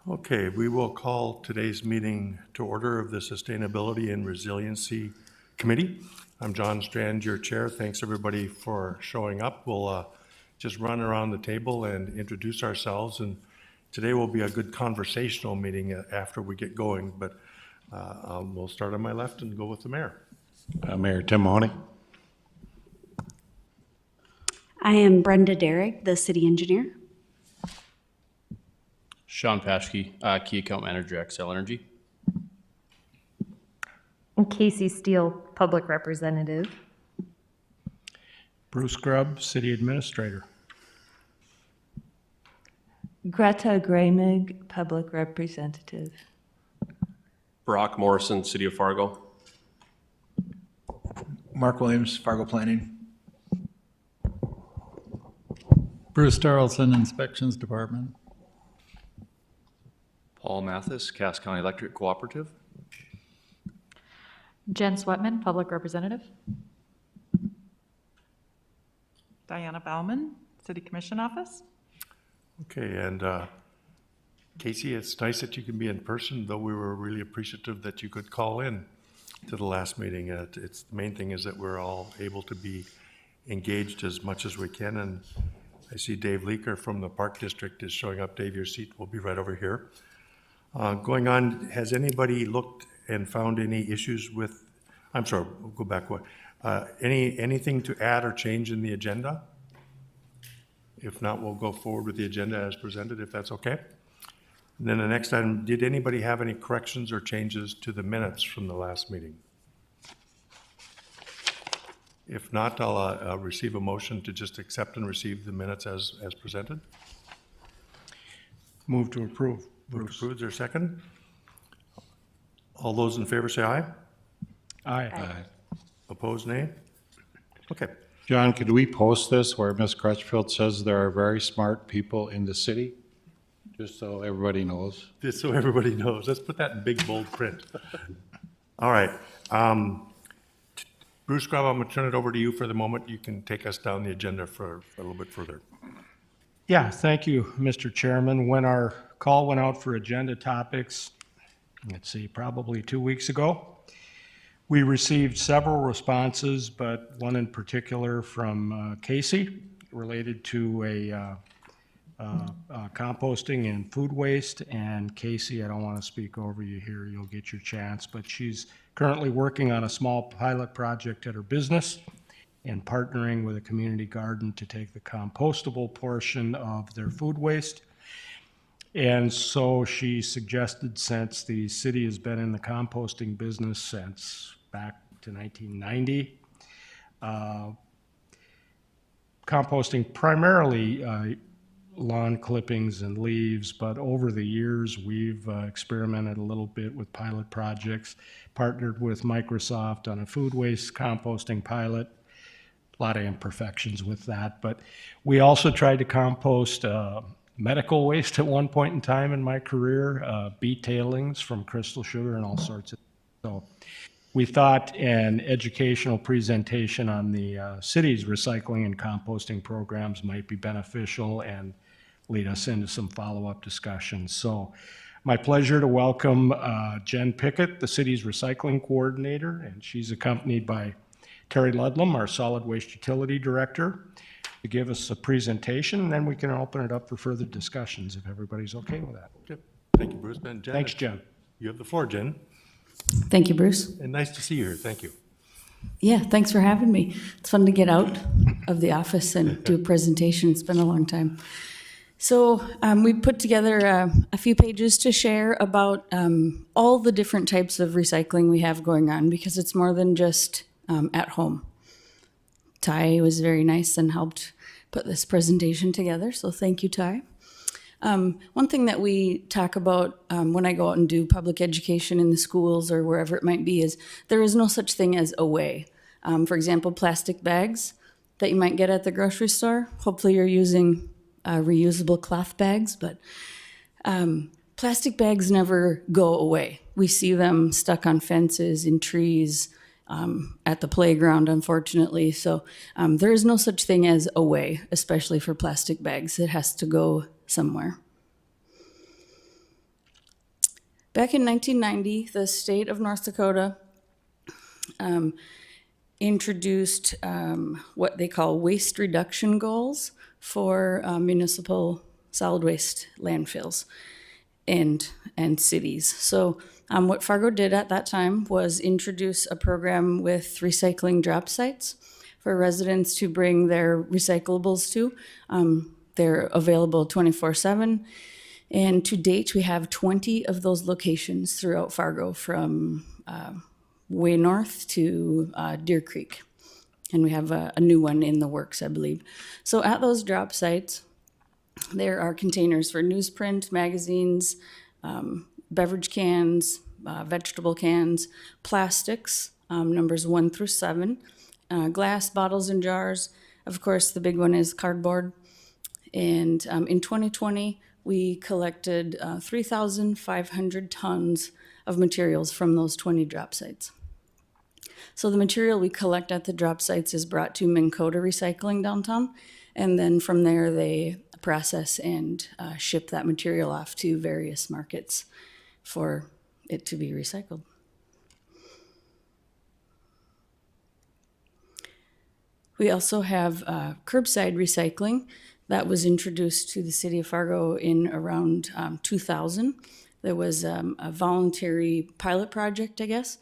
Okay, we will call today's meeting to order of the Sustainability and Resiliency Committee. I'm John Strand, your chair. Thanks everybody for showing up. We'll just run around the table and introduce ourselves, and today will be a good conversational meeting after we get going, but we'll start on my left and go with the mayor. Mayor Tim Mahoney. I am Brenda Derrick, the city engineer. Sean Paschke, Key Account Manager, Xcel Energy. And Casey Steele, Public Representative. Bruce Grubb, City Administrator. Greta Graymig, Public Representative. Brock Morrison, City of Fargo. Mark Williams, Fargo Planning. Bruce Tarleton, Inspections Department. Paul Mathis, Cass County Electric Cooperative. Jen Sweatman, Public Representative. Diana Bauman, City Commission Office. Okay, and Casey, it's nice that you can be in person, though we were really appreciative that you could call in to the last meeting. The main thing is that we're all able to be engaged as much as we can, and I see Dave Leaker from the Park District is showing up. Dave, your seat will be right over here. Going on, has anybody looked and found any issues with, I'm sorry, we'll go back. Anything to add or change in the agenda? If not, we'll go forward with the agenda as presented, if that's okay. And then the next item, did anybody have any corrections or changes to the minutes from the last meeting? If not, I'll receive a motion to just accept and receive the minutes as presented. Move to approve. Move to approve, is there a second? All those in favor say aye. Aye. Opposed, nay? Okay. John, could we post this where Ms. Crutchfield says there are very smart people in the city? Just so everybody knows. Just so everybody knows. Let's put that in big, bold print. All right. Bruce Grubb, I'm going to turn it over to you for the moment. You can take us down the agenda for a little bit further. Yeah, thank you, Mr. Chairman. When our call went out for agenda topics, let's see, probably 2 weeks ago, we received several responses, but one in particular from Casey related to composting and food waste. And Casey, I don't want to speak over you here, you'll get your chance, but she's currently working on a small pilot project at her business and partnering with a community garden to take the compostable portion of their food waste. And so she suggested, since the city has been in the composting business since back to 1990, composting primarily lawn clippings and leaves, but over the years we've experimented a little bit with pilot projects, partnered with Microsoft on a food waste composting pilot. A lot of imperfections with that, but we also tried to compost medical waste at one point in time in my career, beet tailings from crystal sugar and all sorts of. So we thought an educational presentation on the city's recycling and composting programs might be beneficial and lead us into some follow-up discussions. So my pleasure to welcome Jen Pickett, the city's recycling coordinator, and she's accompanied by Terry Ludlam, our solid waste utility director, to give us a presentation, and then we can open it up for further discussions if everybody's okay with that. Okay. Thank you, Bruce. And Jen, Thanks, Jen. You have the floor, Jen. Thank you, Bruce. And nice to see you here. Thank you. Yeah, thanks for having me. It's fun to get out of the office and do a presentation. It's been a long time. So we put together a few pages to share about all the different types of recycling we have going on, because it's more than just at home. Ty was very nice and helped put this presentation together, so thank you, Ty. One thing that we talk about when I go out and do public education in the schools or wherever it might be is there is no such thing as away. For example, plastic bags that you might get at the grocery store. Hopefully you're using reusable cloth bags, but plastic bags never go away. We see them stuck on fences, in trees, at the playground, unfortunately. So there is no such thing as away, especially for plastic bags. It has to go somewhere. Back in 1990, the state of North Dakota introduced what they call waste reduction goals for municipal solid waste landfills and cities. So what Fargo did at that time was introduce a program with recycling drop sites for residents to bring their recyclables to. They're available 24/7. And to date, we have 20 of those locations throughout Fargo, from way north to Deer Creek. And we have a new one in the works, I believe. So at those drop sites, there are containers for newsprint, magazines, beverage cans, vegetable cans, plastics, numbers 1 through 7, glass bottles and jars. Of course, the big one is cardboard. And in 2020, we collected 3,500 tons of materials from those 20 drop sites. So the material we collect at the drop sites is brought to Minn Kota Recycling downtown, and then from there they process and ship that material off to various markets for it to be recycled. We also have curbside recycling that was introduced to the city of Fargo in around 2000. There was a voluntary pilot project, I guess,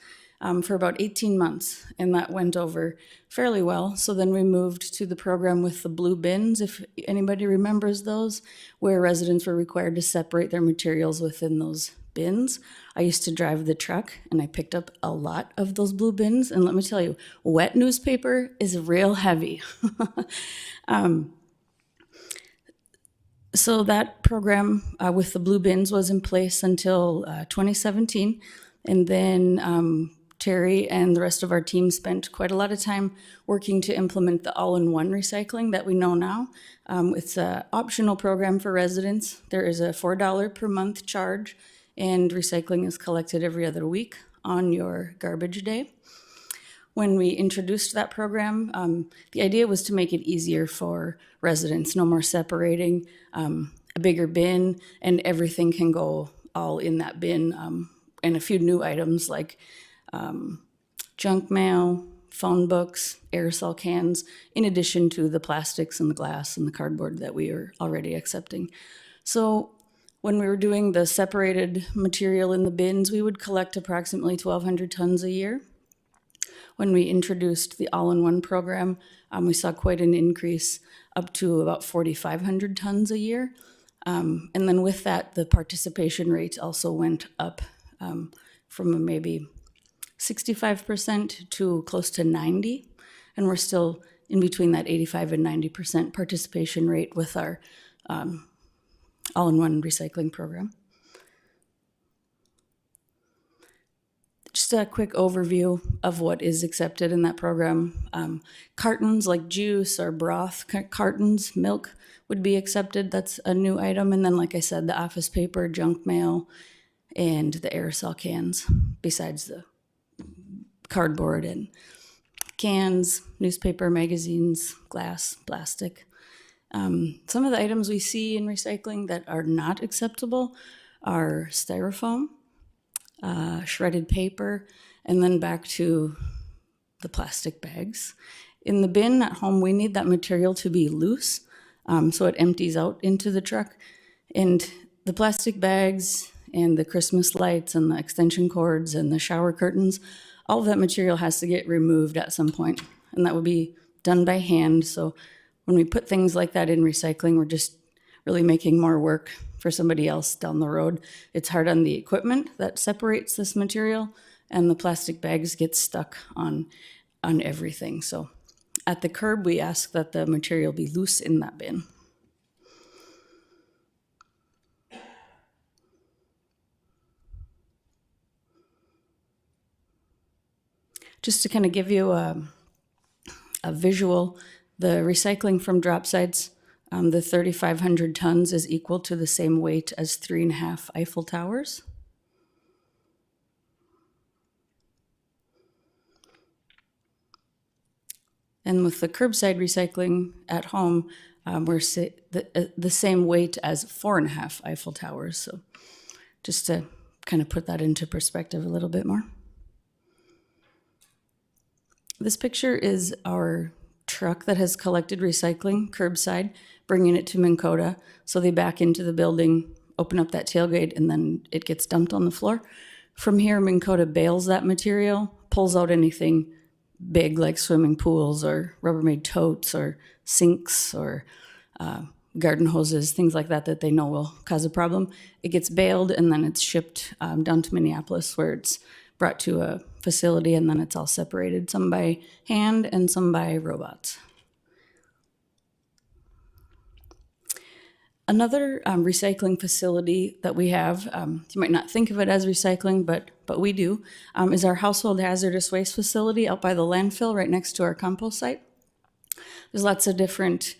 for about 18 months, and that went over fairly well. So then we moved to the program with the blue bins, if anybody remembers those, where residents were required to separate their materials within those bins. I used to drive the truck, and I picked up a lot of those blue bins, and let me tell you, wet newspaper is real heavy. So that program with the blue bins was in place until 2017, and then Terry and the rest of our team spent quite a lot of time working to implement the all-in-one recycling that we know now. It's an optional program for residents. There is a $4 per month charge, and recycling is collected every other week on your garbage day. When we introduced that program, the idea was to make it easier for residents, no more separating, a bigger bin, and everything can go all in that bin, and a few new items like junk mail, phone books, aerosol cans, in addition to the plastics and the glass and the cardboard that we are already accepting. So when we were doing the separated material in the bins, we would collect approximately 1,200 tons a year. When we introduced the all-in-one program, we saw quite an increase, up to about 4,500 tons a year. And then with that, the participation rate also went up from maybe 65% to close to 90%. And we're still in between that 85 and 90% participation rate with our all-in-one recycling program. Just a quick overview of what is accepted in that program. Cartons like juice or broth cartons, milk would be accepted. That's a new item. And then, like I said, the office paper, junk mail, and the aerosol cans, besides the cardboard and cans, newspaper, magazines, glass, plastic. Some of the items we see in recycling that are not acceptable are styrofoam, shredded paper, and then back to the plastic bags. In the bin at home, we need that material to be loose, so it empties out into the truck. And the plastic bags and the Christmas lights and the extension cords and the shower curtains, all of that material has to get removed at some point, and that would be done by hand. So when we put things like that in recycling, we're just really making more work for somebody else down the road. It's hard on the equipment that separates this material, and the plastic bags get stuck on everything. So at the curb, we ask that the material be loose in that bin. Just to kind of give you a visual, the recycling from drop sites, the 3,500 tons is equal to the same weight as 3.5 Eiffel Towers. And with the curbside recycling at home, we're the same weight as 4.5 Eiffel Towers. So just to kind of put that into perspective a little bit more. This picture is our truck that has collected recycling curbside, bringing it to Minn Kota. So they back into the building, open up that tailgate, and then it gets dumped on the floor. From here, Minn Kota bales that material, pulls out anything big like swimming pools or Rubbermaid totes or sinks or garden hoses, things like that that they know will cause a problem. It gets baled and then it's shipped down to Minneapolis, where it's brought to a facility, and then it's all separated, some by hand and some by robots. Another recycling facility that we have, you might not think of it as recycling, but we do, is our household hazardous waste facility out by the landfill right next to our compost site. There's lots of different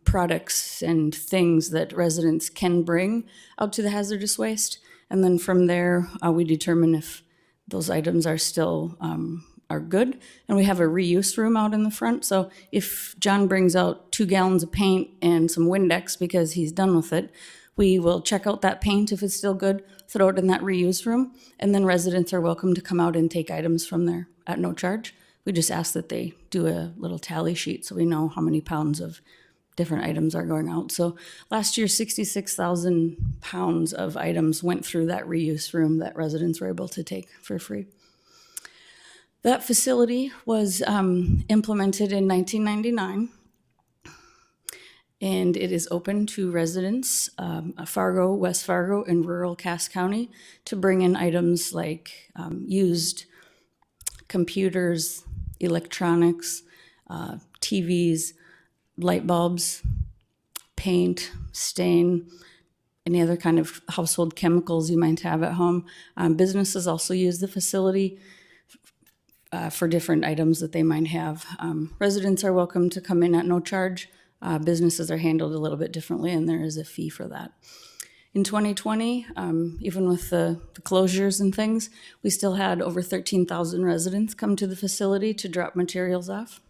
products and things that residents can bring out to the hazardous waste. And then from there, we determine if those items are still are good. And we have a reuse room out in the front. So if John brings out 2 gallons of paint and some Windex because he's done with it, we will check out that paint if it's still good, throw it in that reuse room, and then residents are welcome to come out and take items from there at no charge. We just ask that they do a little tally sheet so we know how many pounds of different items are going out. So last year, 66,000 pounds of items went through that reuse room that residents were able to take for free. That facility was implemented in 1999, and it is open to residents, Fargo, West Fargo, and rural Cass County, to bring in items like used computers, electronics, TVs, light bulbs, paint, stain, any other kind of household chemicals you might have at home. Businesses also use the facility for different items that they might have. Residents are welcome to come in at no charge. Businesses are handled a little bit differently, and there is a fee for that. In 2020, even with the closures and things, we still had over 13,000 residents come to the facility to drop materials off.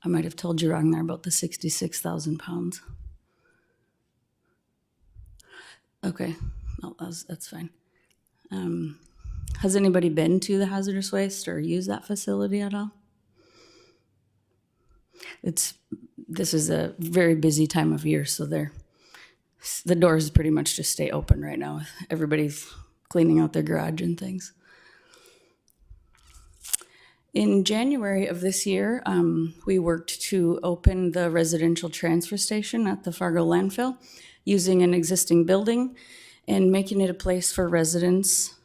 I might have told you wrong there about the 66,000 pounds. Okay, no, that's fine. Has anybody been to the hazardous waste or used that facility at all? This is a very busy time of year, so the doors pretty much just stay open right now. Everybody's cleaning out their garage and things. In January of this year, we worked to open the residential transfer station at the Fargo landfill using an existing building and making it a place for residents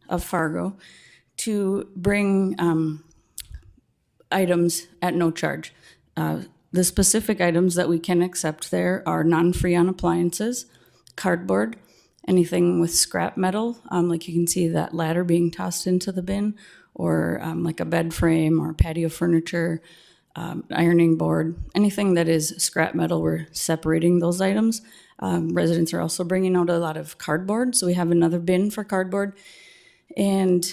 of Fargo to bring items at no charge. The specific items that we can accept there are non-freon appliances, cardboard, anything with scrap metal, like you can see that ladder being tossed into the bin, or like a bed frame or patio furniture, ironing board, anything that is scrap metal, we're separating those items. Residents are also bringing out a lot of cardboard, so we have another bin for cardboard. And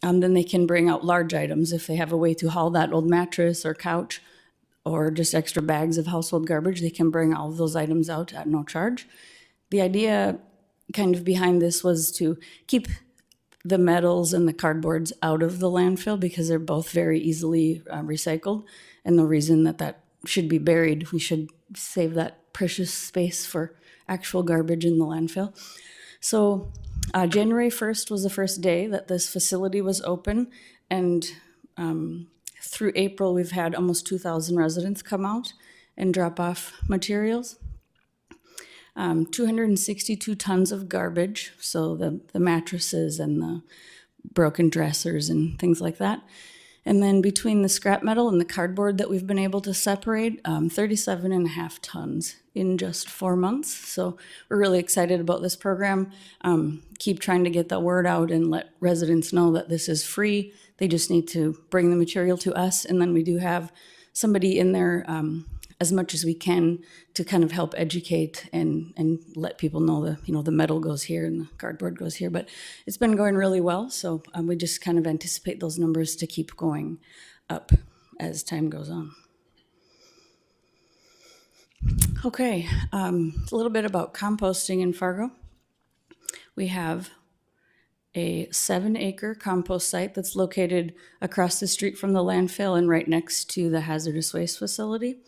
then they can bring out large items if they have a way to haul that old mattress or couch or just extra bags of household garbage. They can bring all of those items out at no charge. The idea kind of behind this was to keep the metals and the cardboards out of the landfill because they're both very easily recycled. And the reason that should be buried, we should save that precious space for actual garbage in the landfill. So January 1st was the first day that this facility was open, and through April we've had almost 2,000 residents come out and drop off materials. 262 tons of garbage, so the mattresses and the broken dressers and things like that. And then between the scrap metal and the cardboard that we've been able to separate, 37.5 tons in just 4 months. So we're really excited about this program. Keep trying to get the word out and let residents know that this is free. They just need to bring the material to us, and then we do have somebody in there as much as we can to kind of help educate and let people know the metal goes here and the cardboard goes here. But it's been going really well, so we just kind of anticipate those numbers to keep going up as time goes on. Okay, a little bit about composting in Fargo. We have a 7-acre compost site that's located across the street from the landfill and right next to the hazardous waste facility.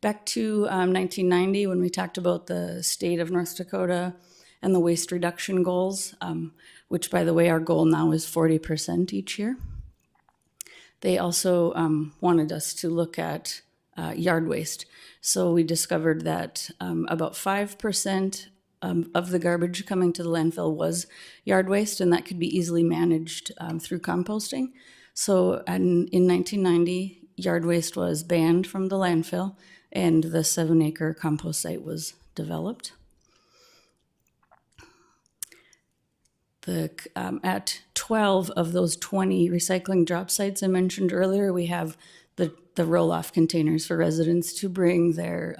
Back to 1990, when we talked about the state of North Dakota and the waste reduction goals, which, by the way, our goal now is 40% each year. They also wanted us to look at yard waste. So we discovered that about 5% of the garbage coming to the landfill was yard waste, and that could be easily managed through composting. So in 1990, yard waste was banned from the landfill, and the 7-acre compost site was developed. At 12 of those 20 recycling drop sites I mentioned earlier, we have the roll-off containers for residents to bring their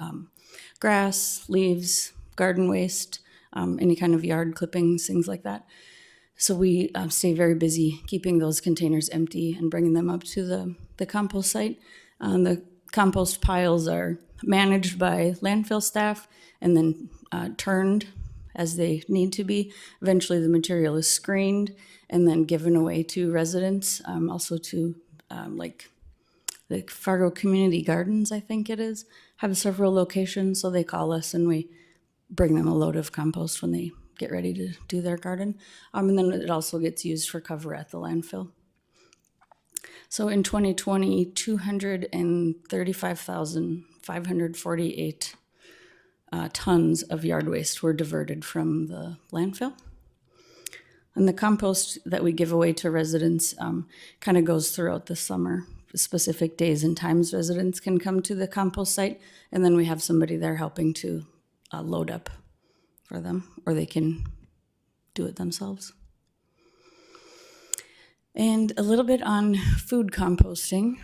grass, leaves, garden waste, any kind of yard clippings, things like that. So we stay very busy keeping those containers empty and bringing them up to the compost site. The compost piles are managed by landfill staff and then turned as they need to be. Eventually the material is screened and then given away to residents, also to like the Fargo Community Gardens, I think it is, have several locations, so they call us and we bring them a load of compost when they get ready to do their garden. And then it also gets used for cover at the landfill. So in 2020, 235,548 tons of yard waste were diverted from the landfill. And the compost that we give away to residents kind of goes throughout the summer. Specific days and times residents can come to the compost site, and then we have somebody there helping to load up for them, or they can do it themselves. And a little bit on food composting.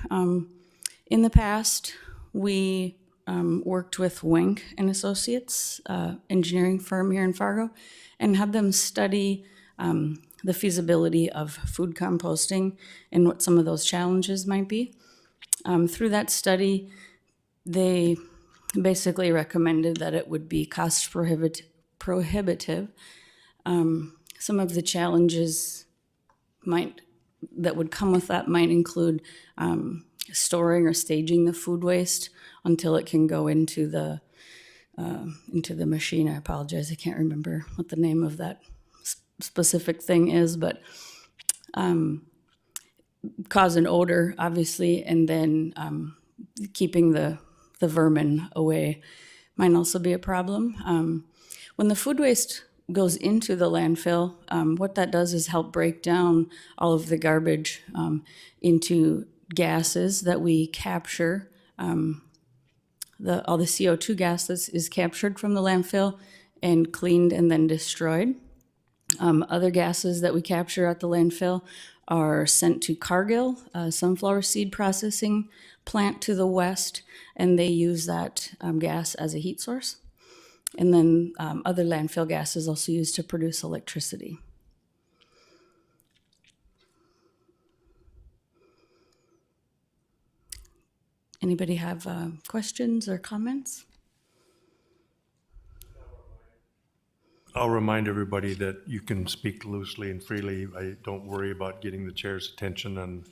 In the past, we worked with Wenck and Associates, engineering firm here in Fargo, and had them study the feasibility of food composting and what some of those challenges might be. Through that study, they basically recommended that it would be cost prohibitive. Some of the challenges that would come with that might include storing or staging the food waste until it can go into the machine. I apologize, I can't remember what the name of that specific thing is, but cause an odor, obviously, and then keeping the vermin away might also be a problem. When the food waste goes into the landfill, what that does is help break down all of the garbage into gases that we capture. All the CO2 gas is captured from the landfill and cleaned and then destroyed. Other gases that we capture at the landfill are sent to Cargill, a sunflower seed processing plant to the west, and they use that gas as a heat source. And then other landfill gas is also used to produce electricity. Anybody have questions or comments? I'll remind everybody that you can speak loosely and freely. Don't worry about getting the chair's attention, and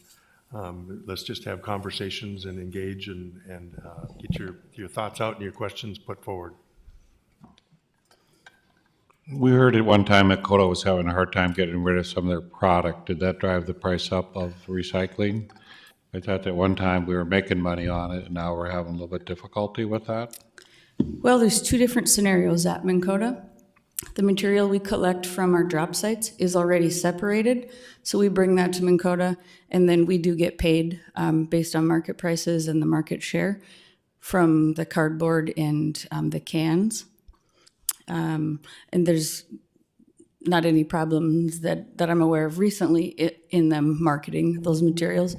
let's just have conversations and engage and get your thoughts out and your questions put forward. We heard at one time that Coda was having a hard time getting rid of some of their product. Did that drive the price up of recycling? I thought that one time we were making money on it, and now we're having a little bit difficulty with that. Well, there's two different scenarios at Minn Kota. The material we collect from our drop sites is already separated, so we bring that to Minn Kota, and then we do get paid based on market prices and the market share from the cardboard and the cans. And there's not any problems that I'm aware of recently in them marketing those materials.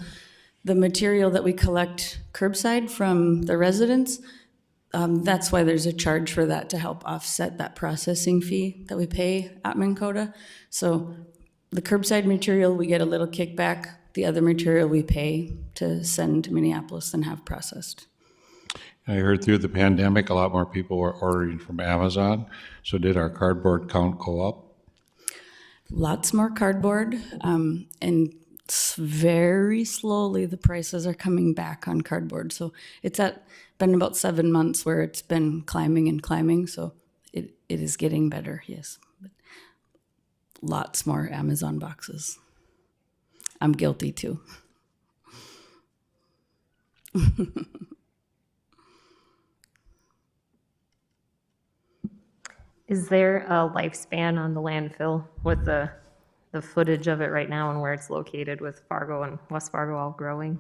The material that we collect curbside from the residents, that's why there's a charge for that to help offset that processing fee that we pay at Minn Kota. So the curbside material, we get a little kickback. The other material we pay to send to Minneapolis and have processed. I heard through the pandemic, a lot more people were ordering from Amazon. So did our cardboard count go up? Lots more cardboard, and very slowly the prices are coming back on cardboard. So been about 7 months where it's been climbing and climbing. So it is getting better, yes. But lots more Amazon boxes. I'm guilty too. Is there a lifespan on the landfill with the footage of it right now and where it's located with Fargo and West Fargo all growing?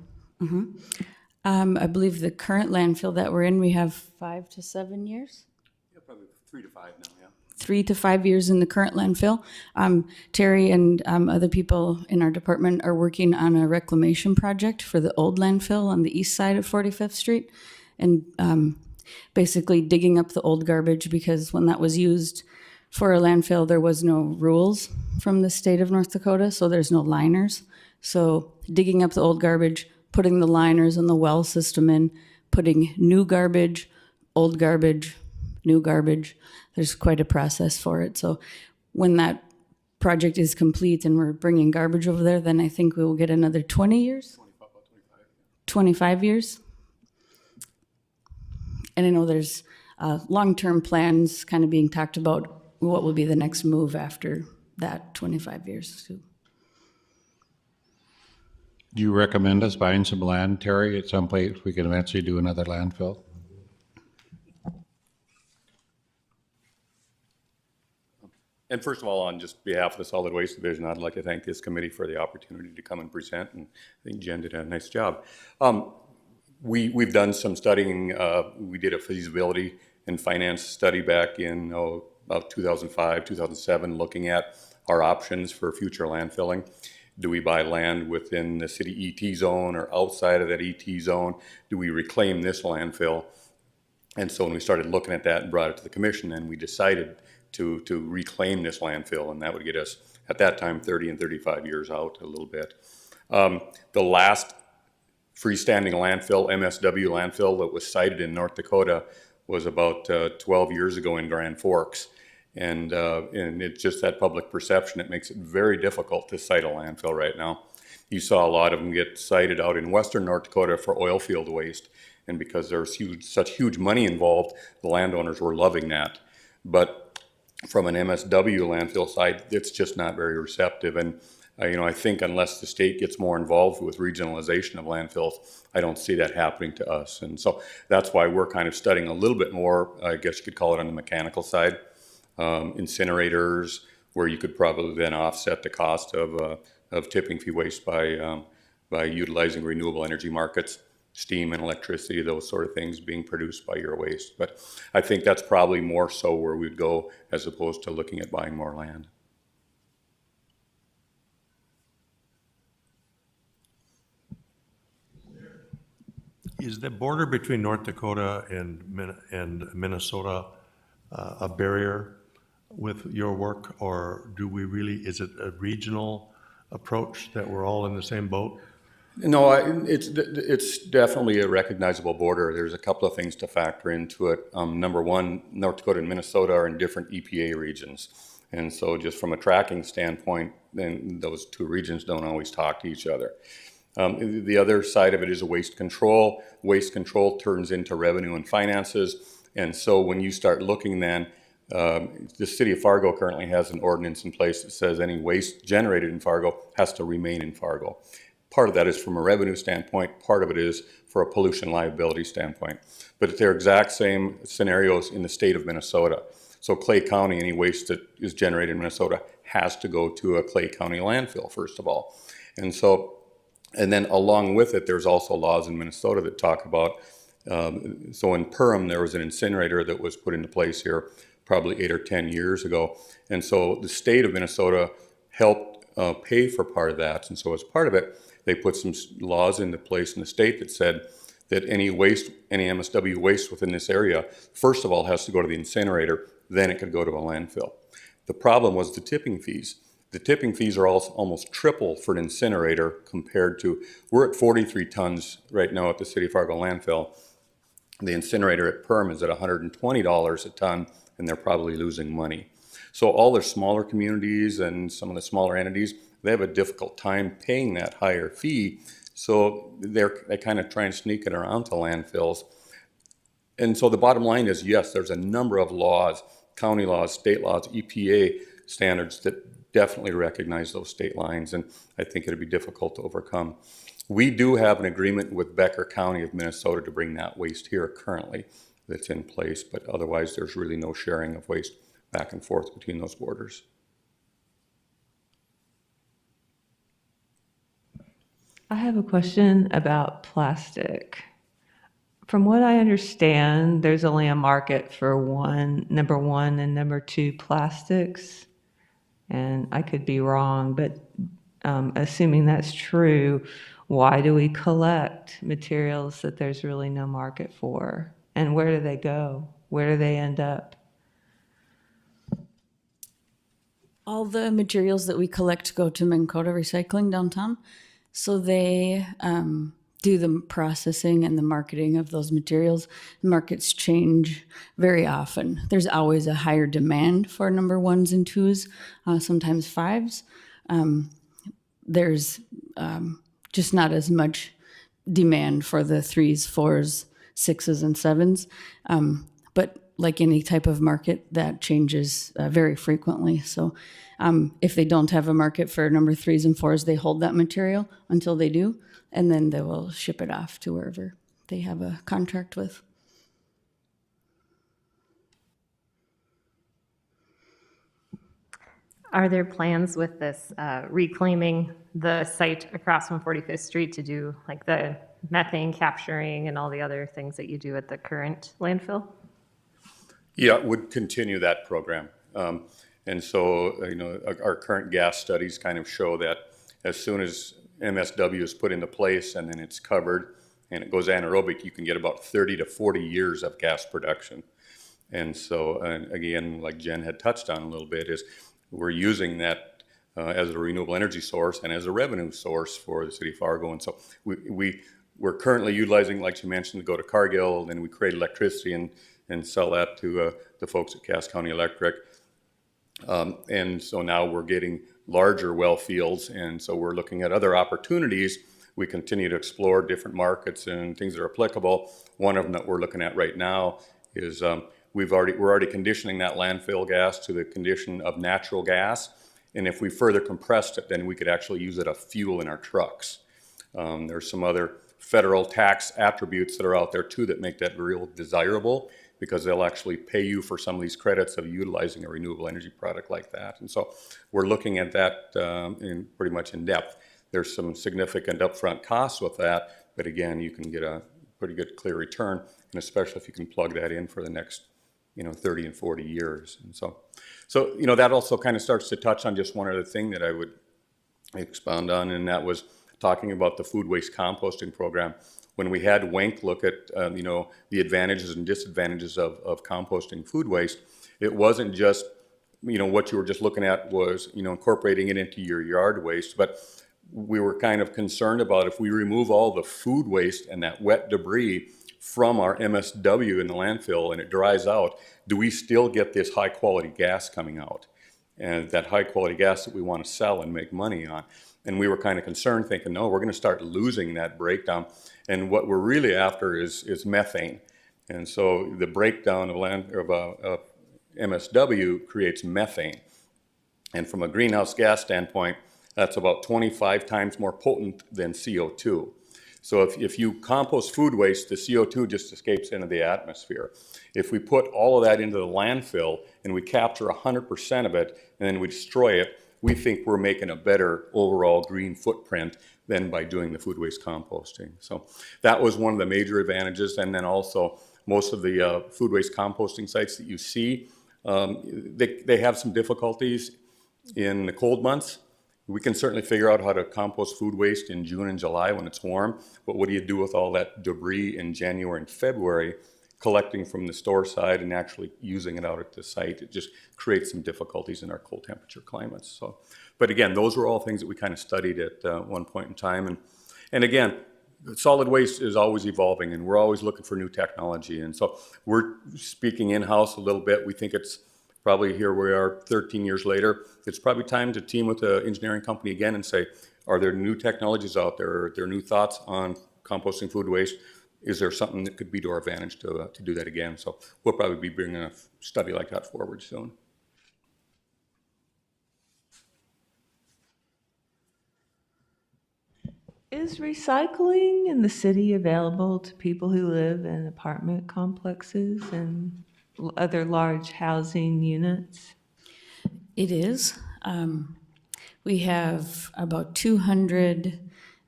I believe the current landfill that we're in, we have 5 to 7 years. Yeah, probably 3 to 5 now, yeah. 3 to 5 years in the current landfill. Terry and other people in our department are working on a reclamation project for the old landfill on the east side of 45th Street, and basically digging up the old garbage, because when that was used for a landfill, there was no rules from the state of North Dakota, so there's no liners. So digging up the old garbage, putting the liners and the well system in, putting new garbage, old garbage, new garbage. There's quite a process for it. So when that project is complete and we're bringing garbage over there, then I think we will get another 20 years? 25 years? And I know there's long-term plans kind of being talked about what will be the next move after that 25 years. So, Do you recommend us buying some land, Terry, at some place we can eventually do another landfill? And first of all, on just behalf of the Solid Waste Division, I'd like to thank this committee for the opportunity to come and present, and I think Jen did a nice job. We've done some studying. We did a feasibility and finance study back in about 2005, 2007, looking at our options for future landfilling. Do we buy land within the city ET zone or outside of that ET zone? Do we reclaim this landfill? And so when we started looking at that and brought it to the commission, then we decided to reclaim this landfill, and that would get us, at that time, 30 and 35 years out a little bit. The last freestanding landfill, MSW landfill, that was sited in North Dakota was about 12 years ago in Grand Forks. And it's just that public perception. It makes it very difficult to site a landfill right now. You saw a lot of them get sited out in western North Dakota for oil field waste. And because there's such huge money involved, the landowners were loving that. But from an MSW landfill side, it's just not very receptive. And I think unless the state gets more involved with regionalization of landfills, I don't see that happening to us. And so that's why we're kind of studying a little bit more, I guess you could call it on the mechanical side, incinerators, where you could probably then offset the cost of tipping fee waste by utilizing renewable energy markets, steam and electricity, those sort of things being produced by your waste. But I think that's probably more so where we'd go as opposed to looking at buying more land. Is the border between North Dakota and Minnesota a barrier with your work, or is it a regional approach that we're all in the same boat? No, it's definitely a recognizable border. There's a couple of things to factor into it. Number one, North Dakota and Minnesota are in different EPA regions. And so just from a tracking standpoint, then those two regions don't always talk to each other. The other side of it is a waste control. Waste control turns into revenue and finances. And so when you start looking then, the city of Fargo currently has an ordinance in place that says any waste generated in Fargo has to remain in Fargo. Part of that is from a revenue standpoint, part of it is for a pollution liability standpoint. But they're exact same scenarios in the state of Minnesota. So Clay County, any waste that is generated in Minnesota has to go to a Clay County landfill, first of all. And then along with it, there's also laws in Minnesota that talk about, so in Perham, there was an incinerator that was put into place here probably 8 or 10 years ago. And so the state of Minnesota helped pay for part of that. And so as part of it, they put some laws into place in the state that said that any MSW waste within this area, first of all, has to go to the incinerator, then it could go to a landfill. The problem was the tipping fees. The tipping fees are almost triple for an incinerator compared to, we're at 43 tons right now at the City of Fargo landfill. The incinerator at Perm is at $120 a ton, and they're probably losing money. So all their smaller communities and some of the smaller entities, they have a difficult time paying that higher fee. So they kind of try and sneak it around to landfills. And so the bottom line is, yes, there's a number of laws, county laws, state laws, EPA standards that definitely recognize those state lines, and I think it'd be difficult to overcome. We do have an agreement with Becker County of Minnesota to bring that waste here currently that's in place, but otherwise there's really no sharing of waste back and forth between those borders. I have a question about plastic. From what I understand, there's only a market for number one and number two plastics. And I could be wrong, but assuming that's true, why do we collect materials that there's really no market for? And where do they go? Where do they end up? All the materials that we collect go to Minn-Kota Recycling downtown. So they do the processing and the marketing of those materials. Markets change very often. There's always a higher demand for number ones and twos, sometimes fives. There's just not as much demand for the threes, fours, sixes, and sevens. But like any type of market, that changes very frequently. So if they don't have a market for number threes and fours, they hold that material until they do, and then they will ship it off to wherever they have a contract with. Are there plans with this reclaiming the site across from 45th Street to do like the methane capturing and all the other things that you do at the current landfill? Yeah, would continue that program. And so, our current gas studies kind of show that as soon as MSW is put into place and then it's covered and it goes anaerobic, you can get about 30 to 40 years of gas production. And so, and again, like Jen had touched on a little bit, is we're using that as a renewable energy source and as a revenue source for the city of Fargo. And so we're currently utilizing, like you mentioned, to go to Cargill, and we create electricity and sell that to the folks at Cass County Electric. And so now we're getting larger well fields, and so we're looking at other opportunities. We continue to explore different markets and things that are applicable. One of them that we're looking at right now is we're already conditioning that landfill gas to the condition of natural gas, and if we further compressed it, then we could actually use it as fuel in our trucks. There's some other federal tax attributes that are out there too that make that real desirable, because they'll actually pay you for some of these credits of utilizing a renewable energy product like that. And so we're looking at that in pretty much in depth. There's some significant upfront costs with that, but again, you can get a pretty good clear return, and especially if you can plug that in for the next 30 and 40 years. And so that also kind of starts to touch on just one other thing that I would expound on, and that was talking about the food waste composting program. When we had Wenk look at the advantages and disadvantages of composting food waste, it wasn't just what you were just looking at was incorporating it into your yard waste, but we were kind of concerned about if we remove all the food waste and that wet debris from our MSW in the landfill and it dries out, do we still get this high quality gas coming out? And that high quality gas that we want to sell and make money on. And we were kind of concerned, thinking, no, we're going to start losing that breakdown. And what we're really after is methane. And so the breakdown of MSW creates methane. And from a greenhouse gas standpoint, that's about 25 times more potent than CO2. So if you compost food waste, the CO2 just escapes into the atmosphere. If we put all of that into the landfill and we capture 100% of it and then we destroy it, we think we're making a better overall green footprint than by doing the food waste composting. So that was one of the major advantages. And then also most of the food waste composting sites that you see, they have some difficulties in the cold months. We can certainly figure out how to compost food waste in June and July when it's warm, but what do you do with all that debris in January and February, collecting from the store side and actually using it out at the site? It just creates some difficulties in our cold temperature climates. So, but again, those were all things that we kind of studied at one point in time. And again, solid waste is always evolving, and we're always looking for new technology. And so we're speaking in-house a little bit. We think it's probably, here we are 13 years later, it's probably time to team with the engineering company again and say, are there new technologies out there? Are there new thoughts on composting food waste? Is there something that could be to our advantage to do that again? So we'll probably be bringing a study like that forward soon. Is recycling in the city available to people who live in apartment complexes and other large housing units? It is. We have about 200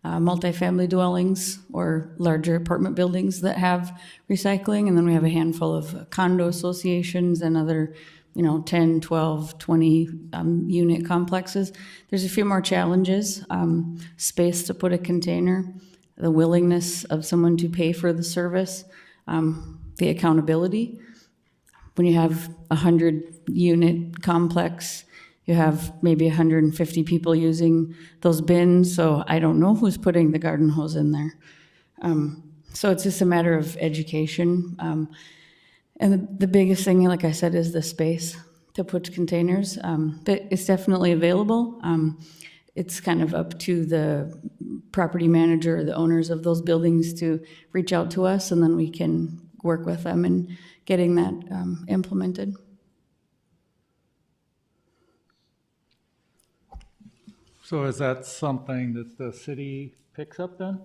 multifamily dwellings or larger apartment buildings that have recycling, and then we have a handful of condo associations and other 10, 12, 20 unit complexes. There's a few more challenges. Space to put a container, the willingness of someone to pay for the service, the accountability. When you have a 100-unit complex, you have maybe 150 people using those bins, so I don't know who's putting the garden hose in there. So it's just a matter of education. And the biggest thing, like I said, is the space to put containers. But it's definitely available. It's kind of up to the property manager or the owners of those buildings to reach out to us, and then we can work with them in getting that implemented. So is that something that the city picks up then?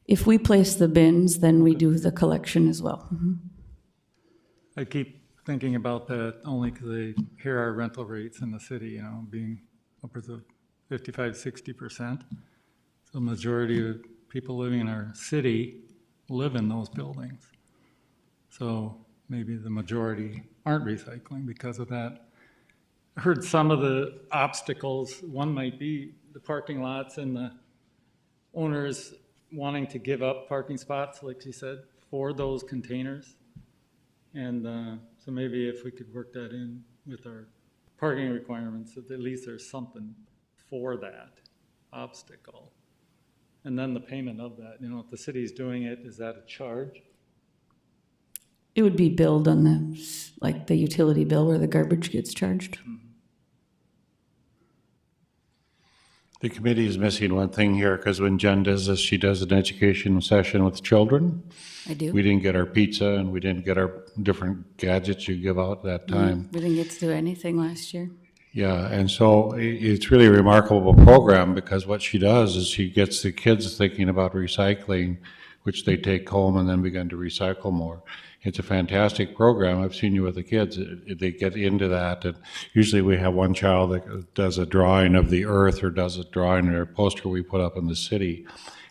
If we place the bins, then we do the collection as well. Mm-hmm. I keep thinking about that only because I hear our rental rates in the city, being upwards of 55, 60%. So the majority of people living in our city live in those buildings. So maybe the majority aren't recycling because of that. I heard some of the obstacles. One might be the parking lots and the owners wanting to give up parking spots, like she said, for those containers. And so maybe if we could work that in with our parking requirements, at least there's something for that obstacle. And then the payment of that, if the city's doing it, is that a charge? It would be billed on the utility bill where the garbage gets charged. The committee is missing one thing here, because when Jen does this, she does an education session with children. I do. We didn't get our pizza and we didn't get our different gadgets you give out that time. We didn't get to do anything last year. Yeah, and so it's really a remarkable program, because what she does is she gets the kids thinking about recycling, which they take home and then begin to recycle more. It's a fantastic program. I've seen you with the kids. They get into that, and usually we have one child that does a drawing of the earth or does a drawing or a poster we put up in the city,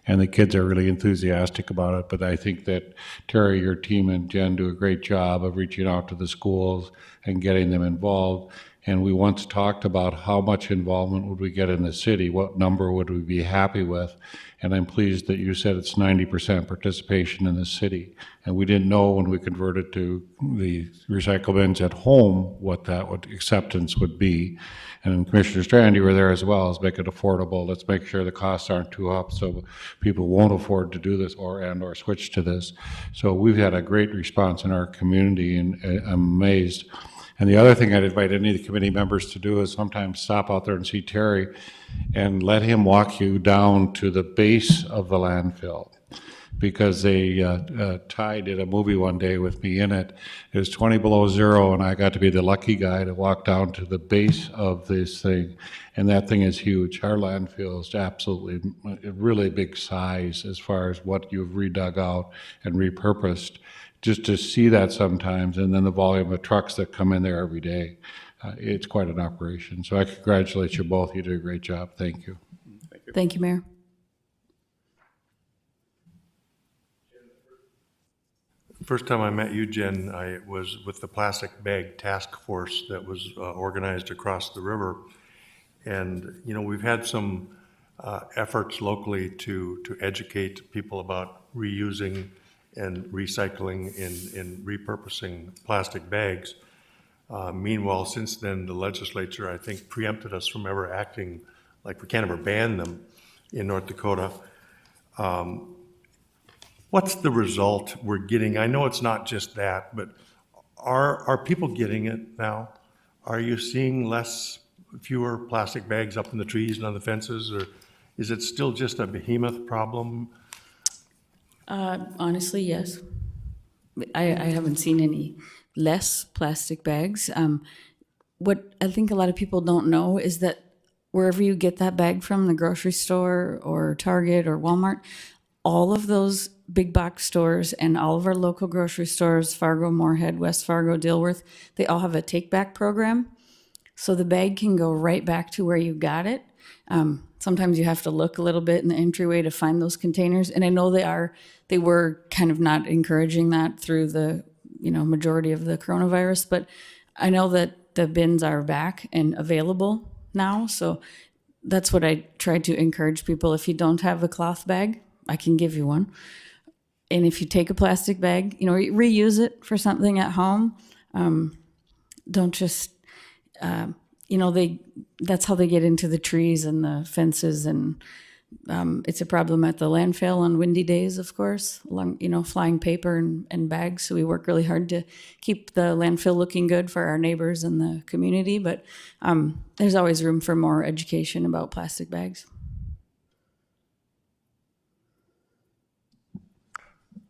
and the kids are really enthusiastic about it. But I think that Terry, your team, and Jen do a great job of reaching out to the schools and getting them involved. And we once talked about how much involvement would we get in the city, what number would we be happy with, and I'm pleased that you said it's 90% participation in the city. And we didn't know when we converted to the recycle bins at home what that acceptance would be. And Commissioner Strand, you were there as well. Let's make it affordable. Let's make sure the costs aren't too up so people won't afford to do this or switch to this. So we've had a great response in our community, and I'm amazed. And the other thing I'd invite any of the committee members to do is sometimes stop out there and see Terry and let him walk you down to the base of the landfill. Because Ty did a movie one day with me in it. It was 20 below zero, and I got to be the lucky guy to walk down to the base of this thing. And that thing is huge. Our landfill is absolutely a really big size as far as what you've redug out and repurposed. Just to see that sometimes, and then the volume of trucks that come in there every day, it's quite an operation. So I congratulate you both. You did a great job. Thank you. Thank you. Thank you, Mayor. First time I met you, Jen, I was with the plastic bag task force that was organized across the river. And, we've had some efforts locally to educate people about reusing and recycling and repurposing plastic bags. Meanwhile, since then, the legislature, I think, preempted us from ever acting, like we can't ever ban them in North Dakota. What's the result we're getting? I know it's not just that, but are people getting it now? Are you seeing fewer plastic bags up in the trees and on the fences, or is it still just a behemoth problem? Honestly, yes. I haven't seen any less plastic bags. What I think a lot of people don't know is that wherever you get that bag from, the grocery store or Target or Walmart, all of those big box stores and all of our local grocery stores, Fargo, Moorhead, West Fargo, Dilworth, they all have a take back program. So the bag can go right back to where you got it. Sometimes you have to look a little bit in the entryway to find those containers. And I know they were kind of not encouraging that through the, majority of the coronavirus, but I know that the bins are back and available now. So that's what I try to encourage people. If you don't have a cloth bag, I can give you one. And if you take a plastic bag, reuse it for something at home. Don't just, that's how they get into the trees and the fences. And it's a problem at the landfill on windy days, of course, along, flying paper and bags. So we work really hard to keep the landfill looking good for our neighbors and the community. But there's always room for more education about plastic bags.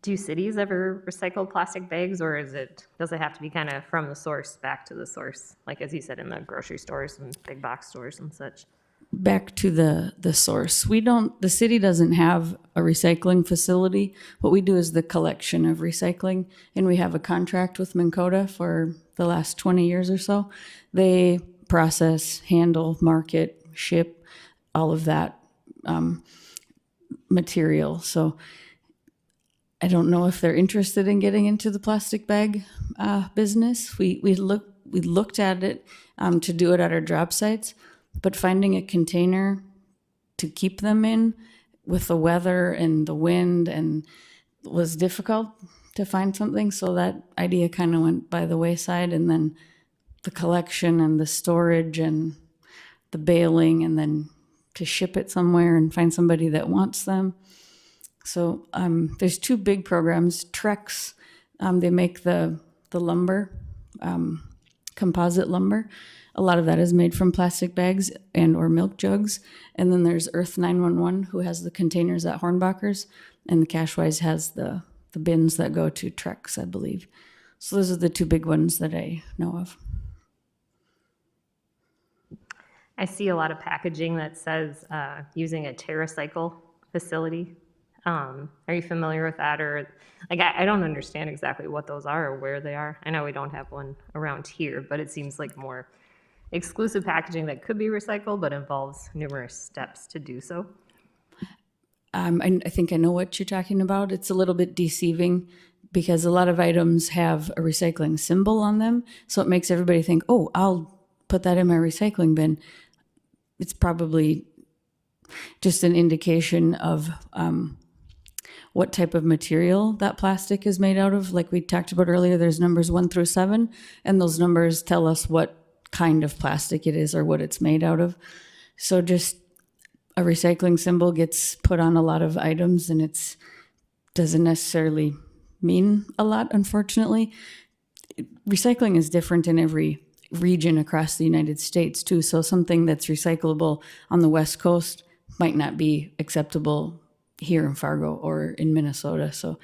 Do cities ever recycle plastic bags, or does it have to be kind of from the source back to the source? Like, as you said, in the grocery stores and big box stores and such. Back to the source. The city doesn't have a recycling facility. What we do is the collection of recycling, and we have a contract with Minn Kota for the last 20 years or so. They process, handle, market, ship, all of that material. So I don't know if they're interested in getting into the plastic bag business. We looked at it to do it at our drop sites, but finding a container to keep them in with the weather and the wind and was difficult to find something. So that idea kind of went by the wayside, and then the collection and the storage and the baling, and then to ship it somewhere and find somebody that wants them. So there's two big programs. Trex, they make the lumber, composite lumber. A lot of that is made from plastic bags and or milk jugs. And then there's Earth 911, who has the containers at Hornbacher's, and the Cashwise has the bins that go to Trex, I believe. So those are the two big ones that I know of. I see a lot of packaging that says using a TerraCycle facility. Are you familiar with that? Or I don't understand exactly what those are or where they are. I know we don't have one around here, but it seems like more exclusive packaging that could be recycled, but involves numerous steps to do so. I think I know what you're talking about. It's a little bit deceiving because a lot of items have a recycling symbol on them. So it makes everybody think, oh, I'll put that in my recycling bin. It's probably just an indication of what type of material that plastic is made out of. Like we talked about earlier, there's numbers 1 through 7, and those numbers tell us what kind of plastic it is or what it's made out of. So just a recycling symbol gets put on a lot of items, and it doesn't necessarily mean a lot, unfortunately. Recycling is different in every region across the United States too. So something that's recyclable on the West Coast might not be acceptable here in Fargo or in Minnesota. So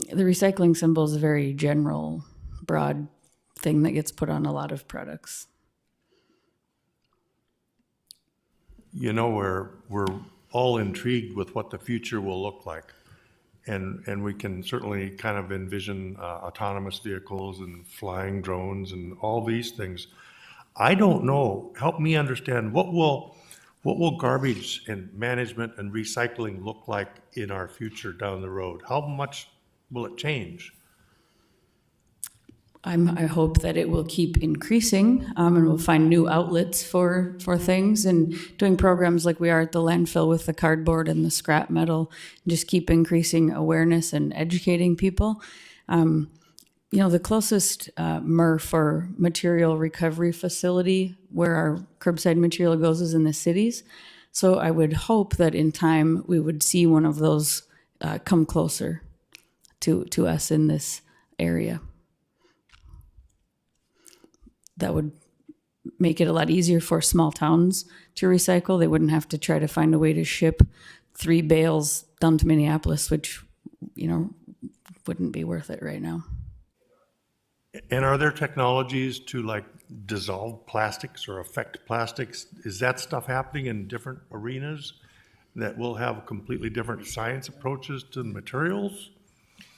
the recycling symbol is a very general, broad thing that gets put on a lot of products. We're all intrigued with what the future will look like. And we can certainly kind of envision autonomous vehicles and flying drones and all these things. I don't know. Help me understand, what will garbage and management and recycling look like in our future down the road? How much will it change? I hope that it will keep increasing, and we'll find new outlets for things, and doing programs like we are at the landfill with the cardboard and the scrap metal, just keep increasing awareness and educating people. The closest MRF or material recovery facility where our curbside material goes is in the cities. So I would hope that in time we would see one of those come closer to us in this area. That would make it a lot easier for small towns to recycle. They wouldn't have to try to find a way to ship 3 bales down to Minneapolis, which, wouldn't be worth it right now. And are there technologies to like dissolve plastics or affect plastics? Is that stuff happening in different arenas that will have completely different science approaches to the materials?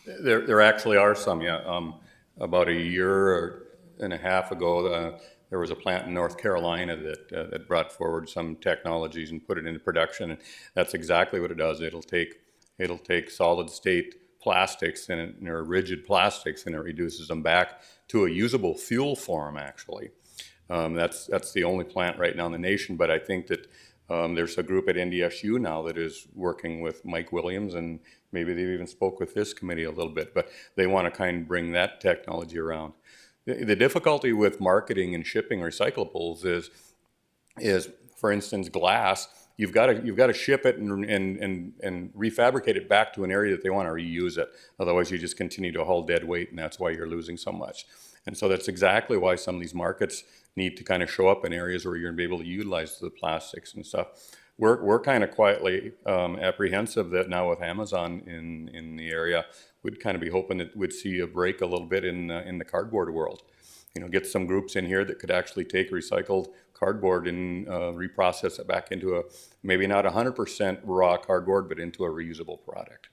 There actually are some, yeah. About a year and a half ago, there was a plant in North Carolina that brought forward some technologies and put it into production. And that's exactly what it does. It'll take solid state plastics or rigid plastics, and it reduces them back to a usable fuel form, actually. That's the only plant right now in the nation, but I think that there's a group at NDSU now that is working with Mike Williams, and maybe they've even spoke with this committee a little bit, but they want to kind of bring that technology around. The difficulty with marketing and shipping recyclables is, for instance, glass. You've got to ship it and refabricate it back to an area that they want to reuse it. Otherwise, you just continue to haul dead weight, and that's why you're losing so much. And so that's exactly why some of these markets need to kind of show up in areas where you're going to be able to utilize the plastics and stuff. We're kind of quietly apprehensive that now with Amazon in the area, we'd kind of be hoping that we'd see a break a little bit in the cardboard world. Get some groups in here that could actually take recycled cardboard and reprocess it back into a, maybe not 100% raw cardboard, but into a reusable product.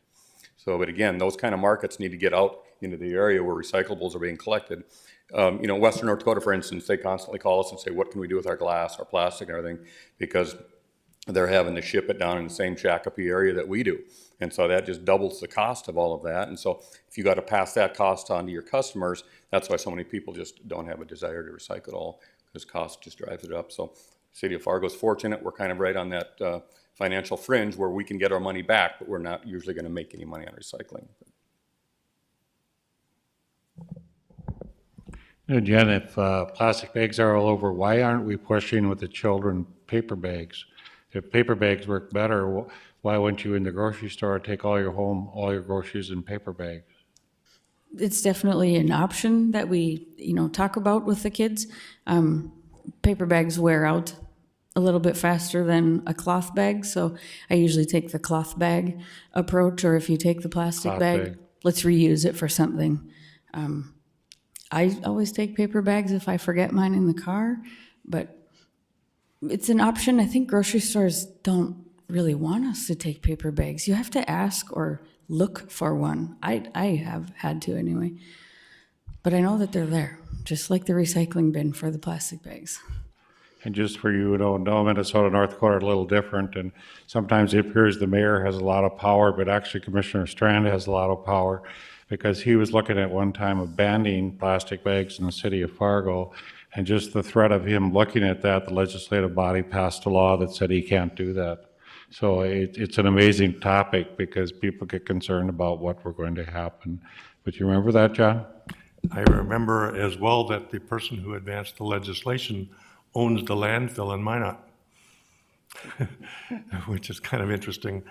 So, but again, those kind of markets need to get out into the area where recyclables are being collected. Western North Dakota, for instance, they constantly call us and say, what can we do with our glass, our plastic and everything? Because they're having to ship it down in the same Shakopee area that we do. And so that just doubles the cost of all of that. And so if you got to pass that cost on to your customers, that's why so many people just don't have a desire to recycle at all, because cost just drives it up. So City of Fargo is fortunate. We're kind of right on that financial fringe where we can get our money back, but we're not usually going to make any money on recycling. Jen, if plastic bags are all over, why aren't we pushing with the children paper bags? If paper bags work better, why wouldn't you in the grocery store take all your groceries in paper bags? It's definitely an option that we, talk about with the kids. Paper bags wear out a little bit faster than a cloth bag, so I usually take the cloth bag approach, or if you take the plastic bag, let's reuse it for something. I always take paper bags if I forget mine in the car, but it's an option. I think grocery stores don't really want us to take paper bags. You have to ask or look for one. I have had to anyway. But I know that they're there, just like the recycling bin for the plastic bags. And just for you who don't know, Minnesota, North Dakota are a little different, and sometimes it appears the mayor has a lot of power, but actually Commissioner Strand has a lot of power, because he was looking at one time of banning plastic bags in the city of Fargo, and just the threat of him looking at that, the legislative body passed a law that said he can't do that. So it's an amazing topic because people get concerned about what we're going to happen. But you remember that, John? I remember as well that the person who advanced the legislation owns the landfill in Minot, which is kind of interesting.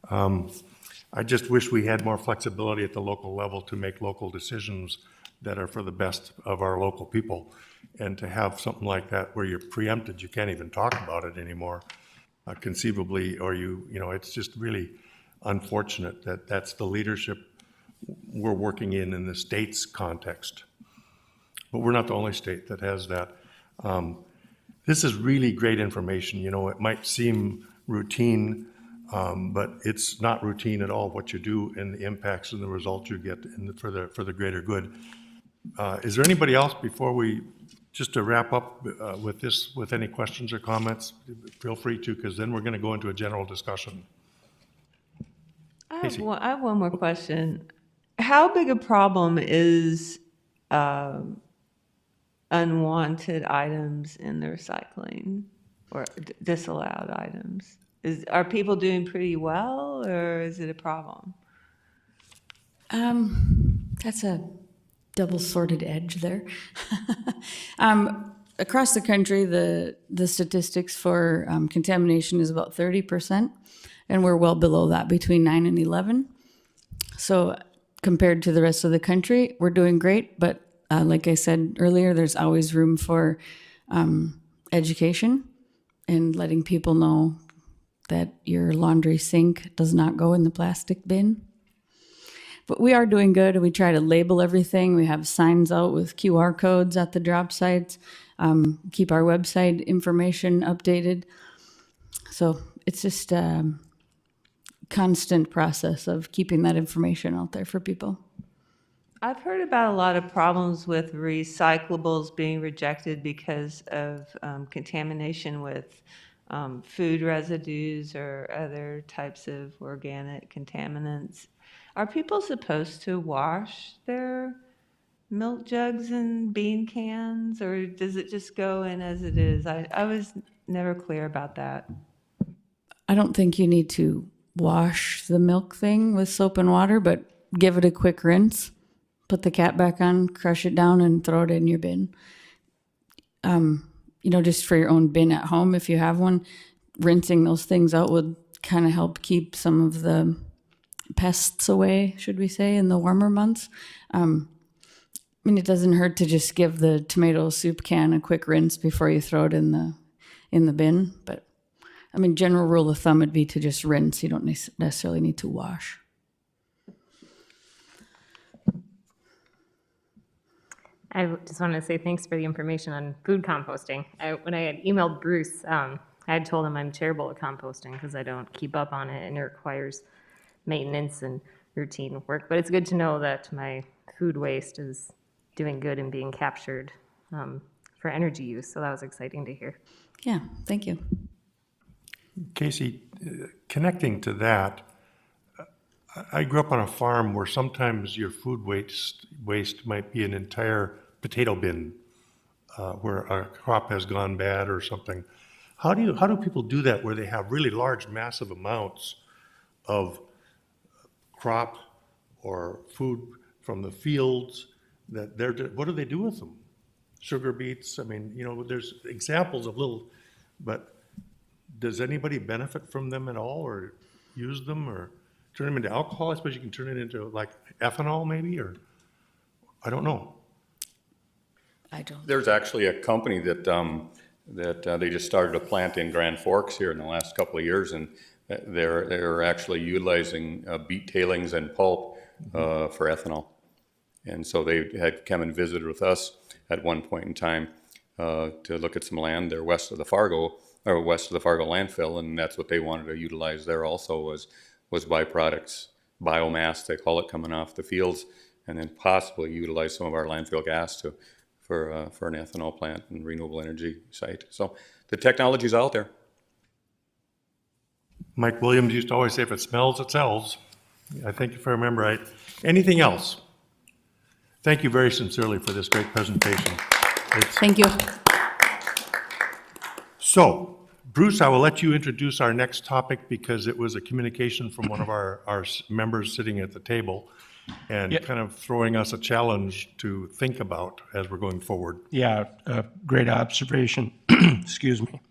I just wish we had more flexibility at the local level to make local decisions that are for the best of our local people. And to have something like that where you're preempted, you can't even talk about it anymore, conceivably, or it's just really unfortunate that that's the leadership we're working in the state's context. But we're not the only state that has that. This is really great information. It might seem routine, but it's not routine at all what you do and the impacts and the results you get for the greater good. Is there anybody else before we, just to wrap up with this, with any questions or comments? Feel free to, because then we're going to go into a general discussion. I have one more question. How big a problem is unwanted items in the recycling, or disallowed items? Are people doing pretty well, or is it a problem? That's a double-sorted edge there. across the country, the statistics for contamination is about 30%, and we're well below that, between 9 and 11. So compared to the rest of the country, we're doing great. But like I said earlier, there's always room for education and letting people know that your laundry sink does not go in the plastic bin. But we are doing good. We try to label everything. We have signs out with QR codes at the drop sites, keep our website information updated. So it's just a constant process of keeping that information out there for people. I've heard about a lot of problems with recyclables being rejected because of contamination with food residues or other types of organic contaminants. Are people supposed to wash their milk jugs and bean cans, or does it just go in as it is? I was never clear about that. I don't think you need to wash the milk thing with soap and water, but give it a quick rinse. Put the cap back on, crush it down, and throw it in your bin. Just for your own bin at home, if you have one, rinsing those things out would kind of help keep some of the pests away, should we say, in the warmer months. It doesn't hurt to just give the tomato soup can a quick rinse before you throw it in the bin. But general rule of thumb would be to just rinse. You don't necessarily need to wash. I just want to say thanks for the information on food composting. When I had emailed Bruce, I had told him I'm terrible at composting because I don't keep up on it and it requires maintenance and routine work. But it's good to know that my food waste is doing good and being captured for energy use. So that was exciting to hear. Yeah, thank you. Casey, connecting to that, I grew up on a farm where sometimes your food waste might be an entire potato bin where a crop has gone bad or something. How do people do that where they have really large, massive amounts of crop or food from the fields what do they do with them? Sugar beets, there's examples of little, but does anybody benefit from them at all or use them or turn them into alcohol? I suppose you can turn it into like ethanol maybe, or I don't know. I don't. There's actually a company that they just started a plant in Grand Forks here in the last couple of years, and they're actually utilizing beet tailings and pulp for ethanol. And so they had come and visited with us at one point in time to look at some land there west of the Fargo landfill, and that's what they wanted to utilize there also was byproducts, biomass, they call it, coming off the fields, and then possibly utilize some of our landfill gas for an ethanol plant and renewable energy site. So the technology's out there. Mike Williams used to always say, if it smells, it sells. I think if I remember right. Anything else? Thank you very sincerely for this great presentation. Thank you. So, Bruce, I will let you introduce our next topic because it was a communication from one of our members sitting at the table and kind of throwing us a challenge to think about as we're going forward. Yeah, great observation. Excuse me.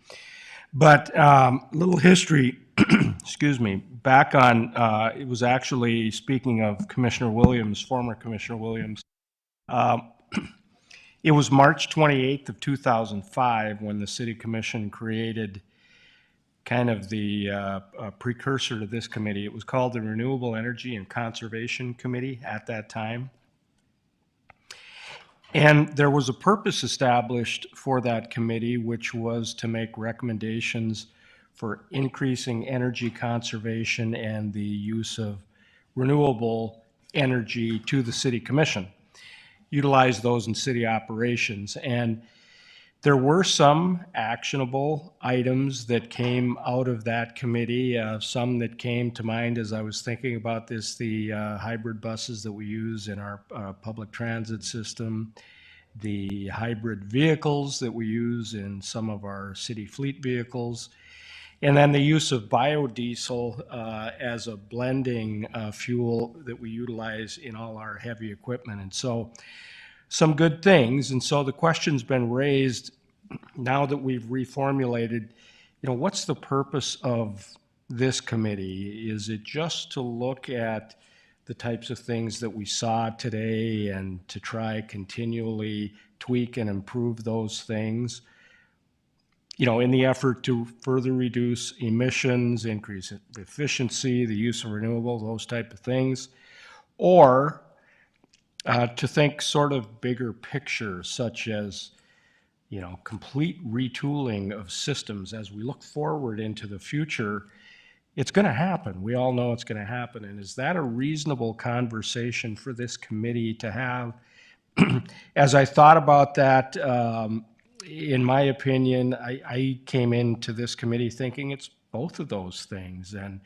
But little history, excuse me, back on, it was actually, speaking of Commissioner Williams, former Commissioner Williams, it was March 28th of 2005 when the City Commission created kind of the precursor to this committee. It was called the Renewable Energy and Conservation Committee at that time. And there was a purpose established for that committee, which was to make recommendations for increasing energy conservation and the use of renewable energy to the City Commission, utilize those in city operations. And there were some actionable items that came out of that committee. Some that came to mind as I was thinking about this, the hybrid buses that we use in our public transit system, the hybrid vehicles that we use in some of our city fleet vehicles, and then the use of biodiesel as a blending fuel that we utilize in all our heavy equipment. And so some good things. And so the question's been raised, now that we've reformulated, what's the purpose of this committee? Is it just to look at the types of things that we saw today and to try continually tweak and improve those things, in the effort to further reduce emissions, increase efficiency, the use of renewable, those type of things? Or to think sort of bigger picture, such as, complete retooling of systems as we look forward into the future? It's going to happen. We all know it's going to happen. And is that a reasonable conversation for this committee to have? As I thought about that, in my opinion, I came into this committee thinking it's both of those things. And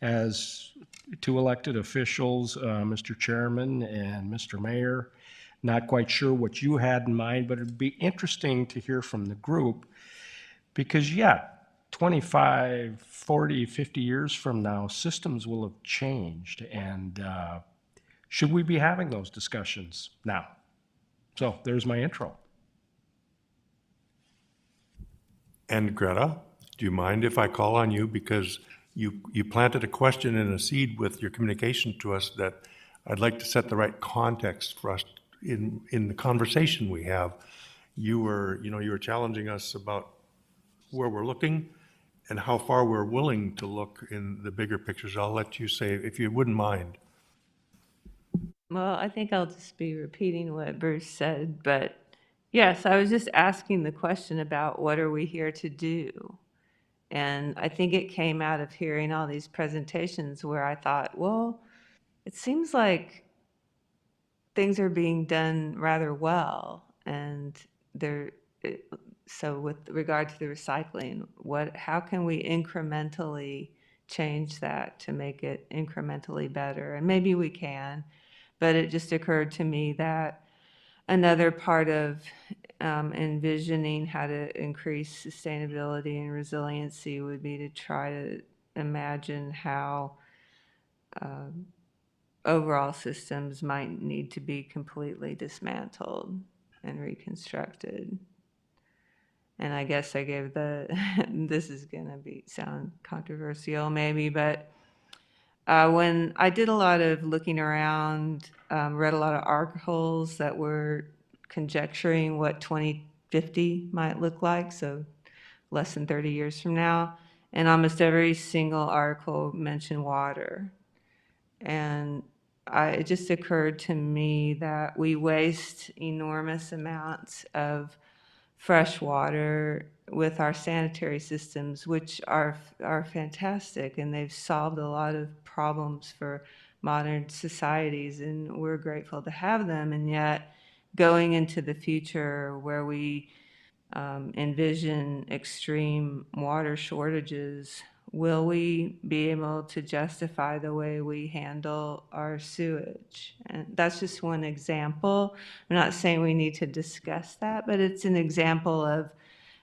as two elected officials, Mr. Chairman and Mr. Mayor, not quite sure what you had in mind, but it'd be interesting to hear from the group because, 25, 40, 50 years from now, systems will have changed. And should we be having those discussions now? So there's my intro. And Greta, do you mind if I call on you? Because you planted a question and a seed with your communication to us that I'd like to set the right context for us in the conversation we have. You were challenging us about where we're looking and how far we're willing to look in the bigger pictures. I'll let you say, if you wouldn't mind. Well, I think I'll just be repeating what Bruce said, but yes, I was just asking the question about what are we here to do? And I think it came out of hearing all these presentations where I thought, well, it seems like things are being done rather well. And so with regard to the recycling, how can we incrementally change that to make it incrementally better? And maybe we can, but it just occurred to me that another part of envisioning how to increase sustainability and resiliency would be to try to imagine how overall systems might need to be completely dismantled and reconstructed. And I guess I gave this is going to sound controversial maybe, but when I did a lot of looking around, read a lot of articles that were conjecturing what 2050 might look like, so less than 30 years from now, and almost every single article mentioned water. And it just occurred to me that we waste enormous amounts of fresh water with our sanitary systems, which are fantastic, and they've solved a lot of problems for modern societies, and we're grateful to have them. And yet, going into the future where we envision extreme water shortages, will we be able to justify the way we handle our sewage? And that's just one example. I'm not saying we need to discuss that, but it's an example of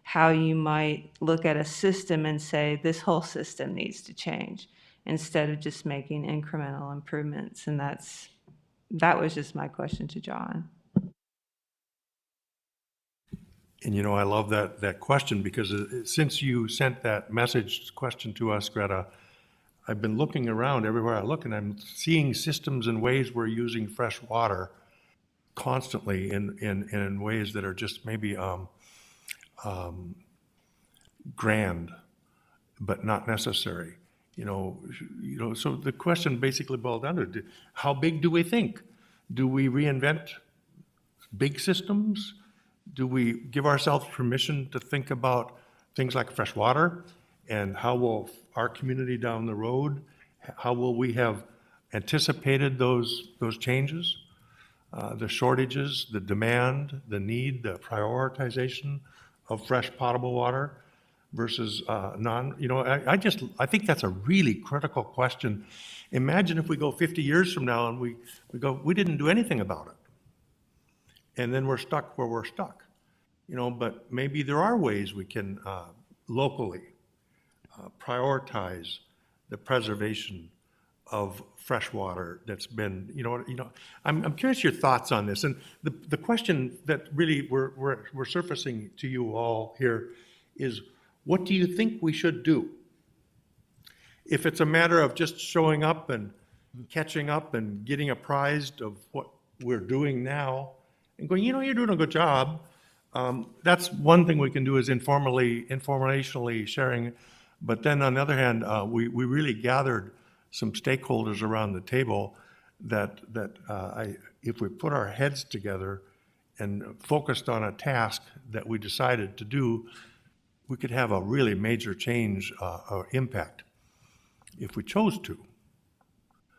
how you might look at a system and say, this whole system needs to change, instead of just making incremental improvements. And that was just my question to John. And I love that question because since you sent that message question to us, Greta, I've been looking around everywhere I look and I'm seeing systems and ways we're using fresh water constantly in ways that are just maybe grand, but not necessary. So the question basically boiled down to how big do we think? Do we reinvent big systems? Do we give ourselves permission to think about things like fresh water? And how will our community down the road, how will we have anticipated those changes? The shortages, the demand, the need, the prioritization of fresh potable water versus non, I think that's a really critical question. Imagine if we go 50 years from now and we go, we didn't do anything about it. And then we're stuck where we're stuck, but maybe there are ways we can locally prioritize the preservation of fresh water that's been, I'm curious your thoughts on this. And the question that really we're surfacing to you all here is, what do you think we should do? If it's a matter of just showing up and catching up and getting apprised of what we're doing now and going, you're doing a good job. That's one thing we can do, is informationally sharing. But then on the other hand, we really gathered some stakeholders around the table that if we put our heads together and focused on a task that we decided to do, we could have a really major change or impact if we chose to.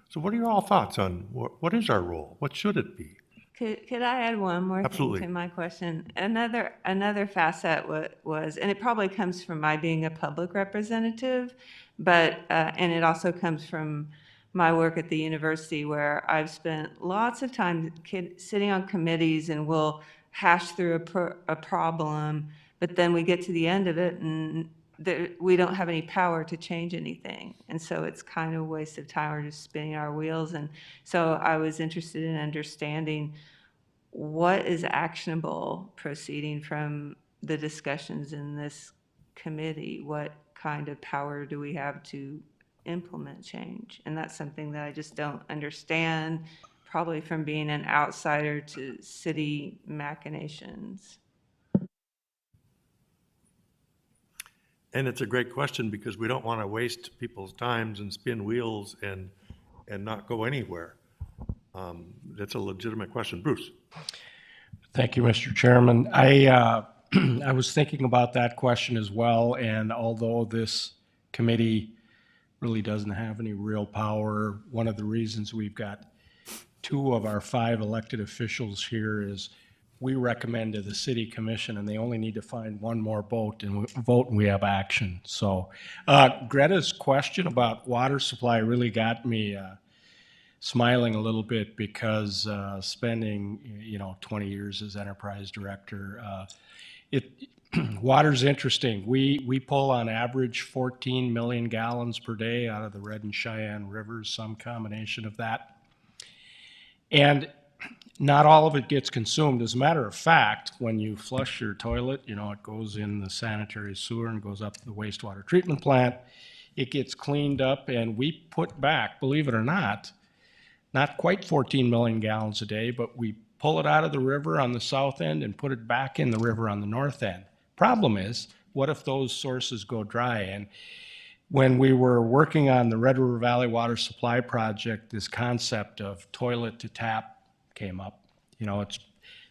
So what are your all thoughts on what is our role? What should it be? Could I add one more Absolutely. thing to my question? Another facet was, and it probably comes from my being a public representative, but and it also comes from my work at the university, where I've spent lots of time sitting on committees, and we'll hash through a problem, but then we get to the end of it and we don't have any power to change anything. And so it's kind of a waste of time. We're just spinning our wheels. And so I was interested in understanding what is actionable proceeding from the discussions in this committee. What kind of power do we have to implement change? And that's something that I just don't understand, probably from being an outsider to city machinations. And it's a great question, because we don't want to waste people's times and spin wheels and not go anywhere. That's a legitimate question. Bruce? Thank you, Mr. Chairman. I was thinking about that question as well, and although this committee really doesn't have any real power, one of the reasons we've got 2 of our 5 elected officials here is we recommend to the city commission, and they only need to find one more vote, and we have action. So Greta's question about water supply really got me smiling a little bit, because spending 20 years as enterprise director, water's interesting. We pull on average 14 million gallons per day out of the Red and Cheyenne rivers, some combination of that. And not all of it gets consumed. As a matter of fact, when you flush your toilet, it goes in the sanitary sewer and goes up to the wastewater treatment plant. It gets cleaned up, and we put back, believe it or not quite 14 million gallons a day, but we pull it out of the river on the south end and put it back in the river on the north end. Problem is, what if those sources go dry? And when we were working on the Red River Valley Water Supply Project, this concept of toilet to tap came up. It's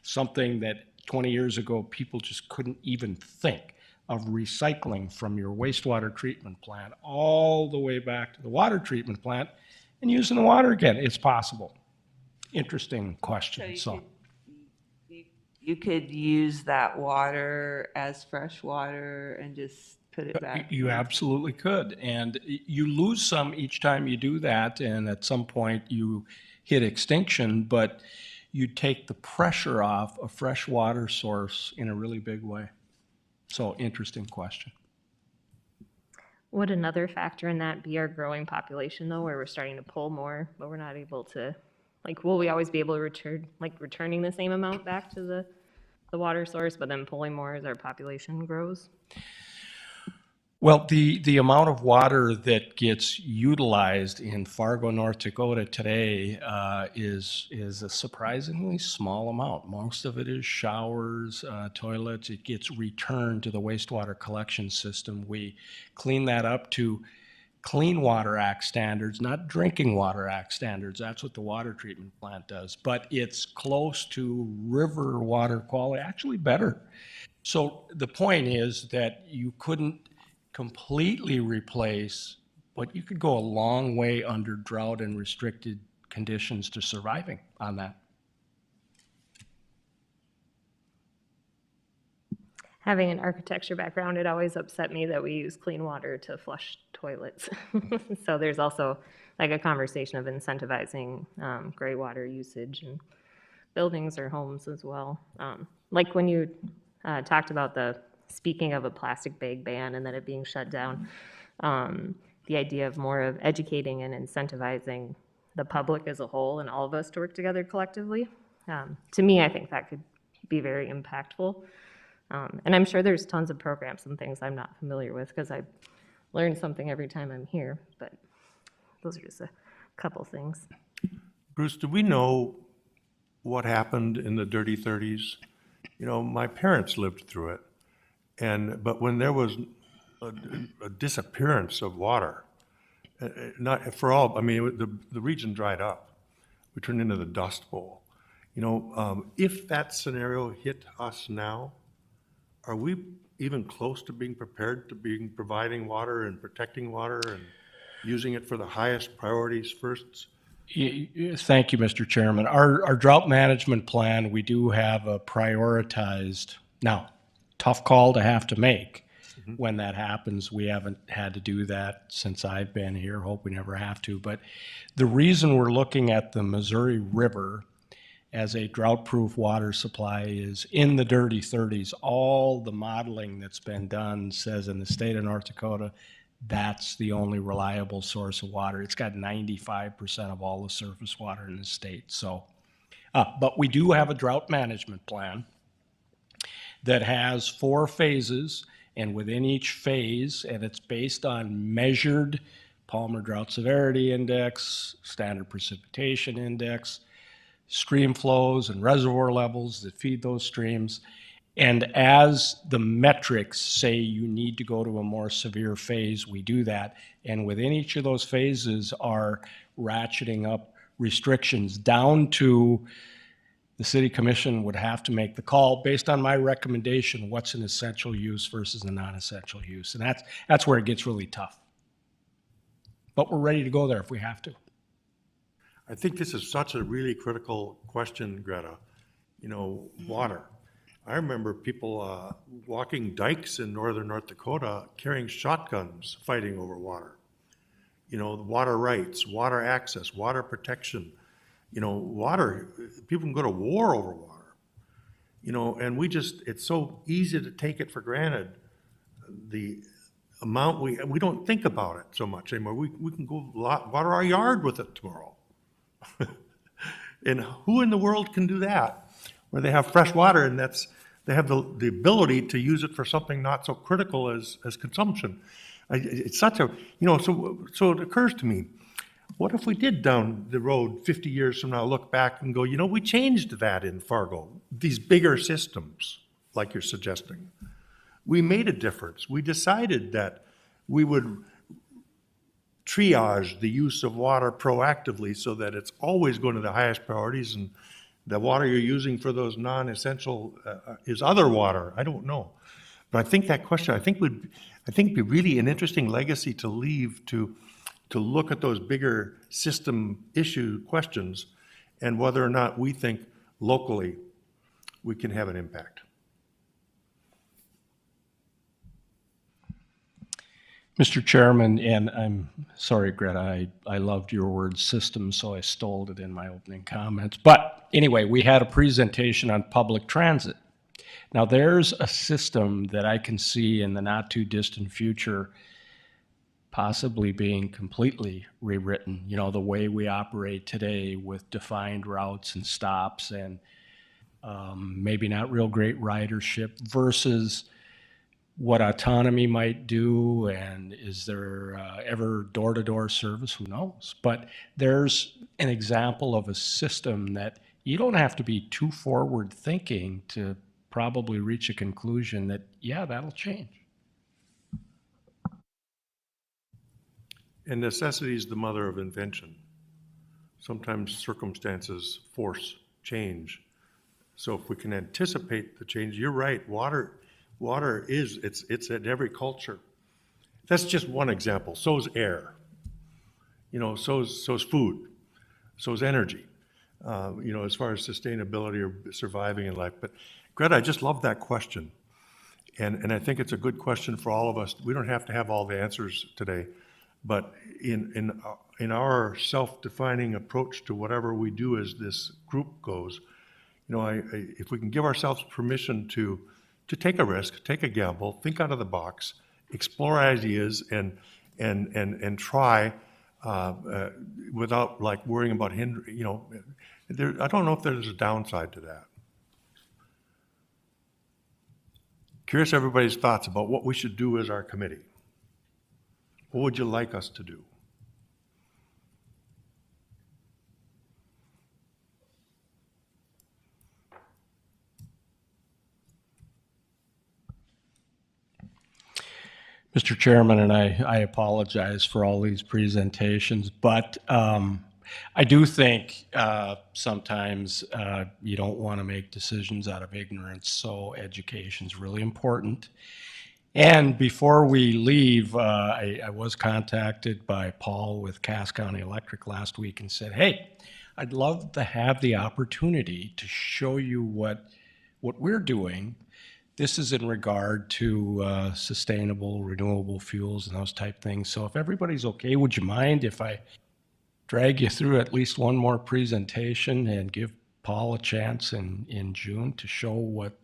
something that 20 years ago people just couldn't even think of, recycling from your wastewater treatment plant all the way back to the water treatment plant and using the water again. It's possible. Interesting question. You could use that water as fresh water and just put it back. You absolutely could. And you lose some each time you do that, and at some point you hit extinction, but you take the pressure off a fresh water source in a really big way. So, interesting question. Would another factor in that be our growing population, though, where we're starting to pull more, but we're not able to, will we always be able to returning the same amount back to the water source, but then pulling more as our population grows? Well, the amount of water that gets utilized in Fargo, North Dakota today is a surprisingly small amount. Most of it is showers, toilets. It gets returned to the wastewater collection system. We clean that up to Clean Water Act standards, not Drinking Water Act standards. That's what the water treatment plant does. But it's close to river water quality, actually better. So the point is that you couldn't completely replace, but you could go a long way under drought and restricted conditions to surviving on that. Having an architecture background, it always upset me that we use clean water to flush toilets. So there's also a conversation of incentivizing gray water usage in buildings or homes as well. When you talked about speaking of a plastic bag ban and then it being shut down, the idea of more of educating and incentivizing the public as a whole and all of us to work together collectively. To me, I think that could be very impactful. And I'm sure there's tons of programs and things I'm not familiar with because I learn something every time I'm here, but those are just a couple things. Bruce, do we know what happened in the dirty 30s? You know, my parents lived through it, but when there was a disappearance of water, not for all, I mean, the region dried up. We turned into the Dust Bowl. You know, if that scenario hit us now, are we even close to being prepared to providing water and protecting water and using it for the highest priorities first? Thank you, Mr. Chairman. Our drought management plan, we do have a prioritized, now, tough call to have to make when that happens. We haven't had to do that since I've been here, hope we never have to. But the reason we're looking at the Missouri River as a drought-proof water supply is in the dirty 30s. All the modeling that's been done says in the state of North Dakota, that's the only reliable source of water. It's got 95% of all the surface water in the state. So, but we do have a drought management plan that has 4 phases, and within each phase, and it's based on measured Palmer Drought Severity Index, Standard Precipitation Index, stream flows and reservoir levels that feed those streams. And as the metrics say you need to go to a more severe phase, we do that. And within each of those phases are ratcheting up restrictions down to the city commission would have to make the call based on my recommendation, what's an essential use versus a non-essential use. And that's where it gets really tough. But we're ready to go there if we have to. I think this is such a really critical question, Greta. You know, water. I remember people walking dikes in northern North Dakota carrying shotguns fighting over water. You know, water rights, water access, water protection. You know, water, people can go to war over water. You know, and it's so easy to take it for granted. The amount we don't think about it so much anymore. We can go water our yard with it tomorrow. And who in the world can do that? Where they have fresh water and they have the ability to use it for something not so critical as consumption. It's such a, you know, so it occurs to me, what if we did down the road 50 years from now look back and go, you know, we changed that in Fargo, these bigger systems like you're suggesting. We made a difference. We decided that we would triage the use of water proactively so that it's always going to the highest priorities, and the water you're using for those non-essential is other water. I don't know. But I think that question, I think be really an interesting legacy to leave to look at those bigger system issue questions and whether or not we think locally we can have an impact. Mr. Chairman, and I'm sorry, Greta, I loved your word system, so I stole it in my opening comments. But anyway, we had a presentation on public transit. Now there's a system that I can see in the not too distant future possibly being completely rewritten. You know, the way we operate today with defined routes and stops and maybe not real great ridership versus what autonomy might do, and is there ever door-to-door service? Who knows? But there's an example of a system that you don't have to be too forward-thinking to probably reach a conclusion that, yeah, that'll change. And necessity is the mother of invention. Sometimes circumstances force change. So if we can anticipate the change, you're right, water is, it's at every culture. That's just one example. So's air. You know, so's food. So's energy. You know, as far as sustainability or surviving in life. But Greta, I just love that question. And I think it's a good question for all of us. We don't have to have all the answers today. But in our self-defining approach to whatever we do as this group goes, you know, if we can give ourselves permission to take a risk, take a gamble, think out of the box, explore ideas, and and try without like worrying about I don't know if there's a downside to that. Curious everybody's thoughts about what we should do as our committee. What would you like us to do? Mr. Chairman, and I apologize for all these presentations, but I do think sometimes you don't want to make decisions out of ignorance, so education's really important. And before we leave, I was contacted by Paul with Cass County Electric last week and said, hey, I'd love to have the opportunity to show you what we're doing. This is in regard to sustainable, renewable fuels and those type things. So if everybody's okay, would you mind if I drag you through at least one more presentation and give Paul a chance in June to show what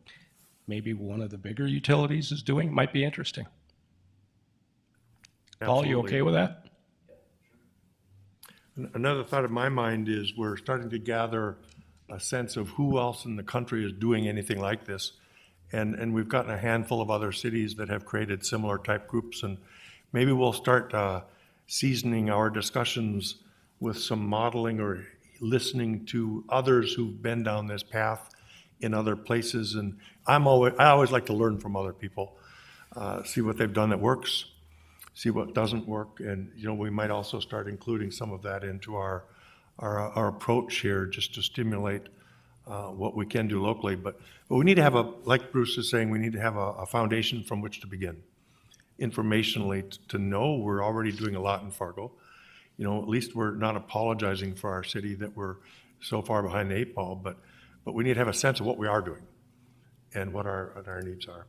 maybe one of the bigger utilities is doing? It might be interesting. Paul, you okay with that? Another thought in my mind is we're starting to gather a sense of who else in the country is doing anything like this. And we've gotten a handful of other cities that have created similar type groups, and maybe we'll start seasoning our discussions with some modeling or listening to others who've been down this path in other places. And I always like to learn from other people, see what they've done that works, see what doesn't work, and we might also start including some of that into our approach here, just to stimulate what we can do locally. But we need to have like Bruce is saying, we need to have a foundation from which to begin. Informationally, to know we're already doing a lot in Fargo. At least we're not apologizing for our city that we're so far behind the 8 ball, but we need to have a sense of what we are doing and what our needs are.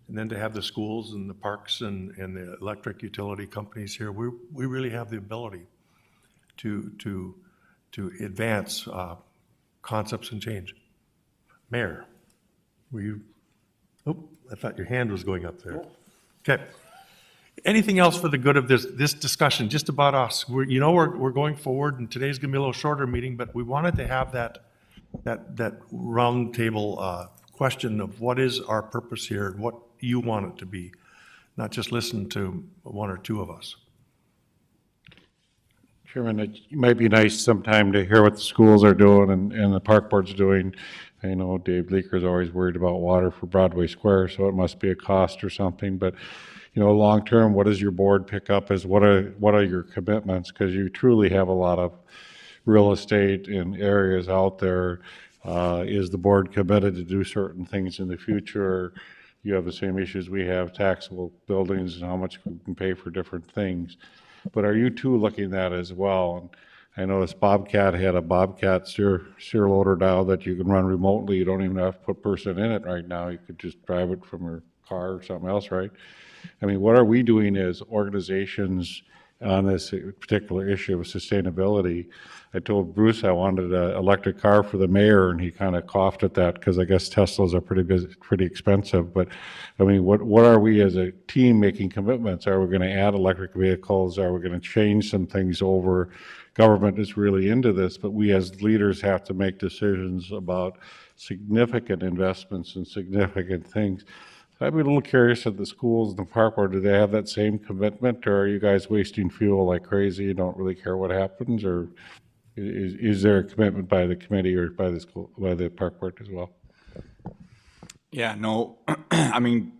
And then to have the schools and the parks and the electric utility companies here, we really have the ability to advance concepts and change. Mayor, were you, I thought your hand was going up there. Okay. Anything else for the good of this discussion, just about us? We're going forward, and today's gonna be a little shorter meeting, but we wanted to have that round table question of what is our purpose here and what you want it to be, not just listen to one or two of us. Chairman, it might be nice sometime to hear what the schools are doing and the park board's doing. I know Dave Leaker's always worried about water for Broadway Square, so it must be a cost or something. But long term, what does your board pick up as what are your commitments? Because you truly have a lot of real estate in areas out there. Is the board committed to do certain things in the future? You have the same issues we have, taxable buildings and how much we can pay for different things. But are you too looking at that as well? And I noticed Bobcat had a Bobcat sear loader now that you can run remotely. You don't even have to put a person in it right now. You could just drive it from your car or something else, right? I mean, what are we doing as organizations on this particular issue of sustainability? I told Bruce I wanted an electric car for the mayor, and he kind of coughed at that because I guess Teslas are pretty expensive. But I mean, what are we as a team making commitments? Are we going to add electric vehicles? Are we going to change some things over? Government is really into this, but we as leaders have to make decisions about significant investments and significant things. I'd be a little curious at the schools and the park board, do they have that same commitment, or are you guys wasting fuel like crazy? You don't really care what happens, or is there a commitment by the committee or by the school, by the park board as well? Yeah, no, I mean,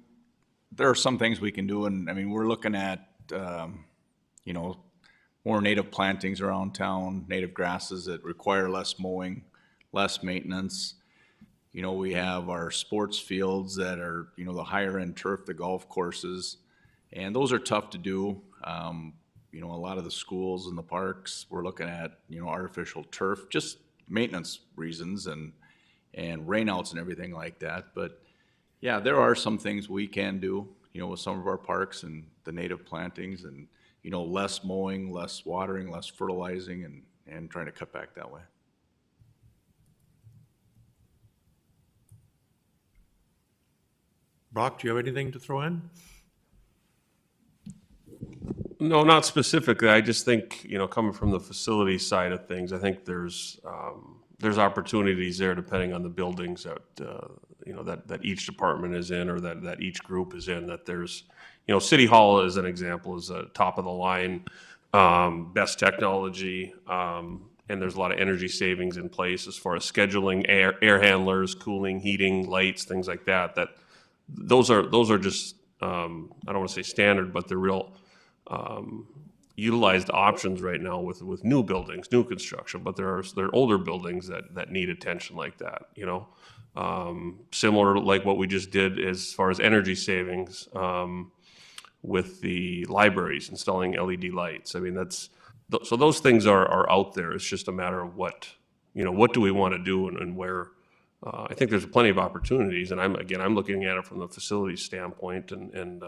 there are some things we can do, and I mean, we're looking at, more native plantings around town, native grasses that require less mowing, less maintenance. We have our sports fields that are, the higher end turf, the golf courses, and those are tough to do. A lot of the schools and the parks, we're looking at, artificial turf, just maintenance reasons and rainouts and everything like that. But yeah, there are some things we can do, with some of our parks and the native plantings and, less mowing, less watering, less fertilizing, and trying to cut back that way. Brock, do you have anything to throw in? No, not specifically. I just think, coming from the facility side of things, I think there's opportunities there depending on the buildings that each department is in, or that each group is in, that there's, City Hall as an example is a top of the line, best technology, and there's a lot of energy savings in place as far as scheduling air handlers, cooling, heating, lights, things like that. Those are just, I don't want to say standard, but they're real utilized options right now with new buildings, new construction. But there are older buildings that need attention like that. Similar like what we just did as far as energy savings with the libraries installing LED lights. I mean, so those things are out there. It's just a matter of what do we want to do and where. I think there's plenty of opportunities, and I'm looking at it from the facilities standpoint and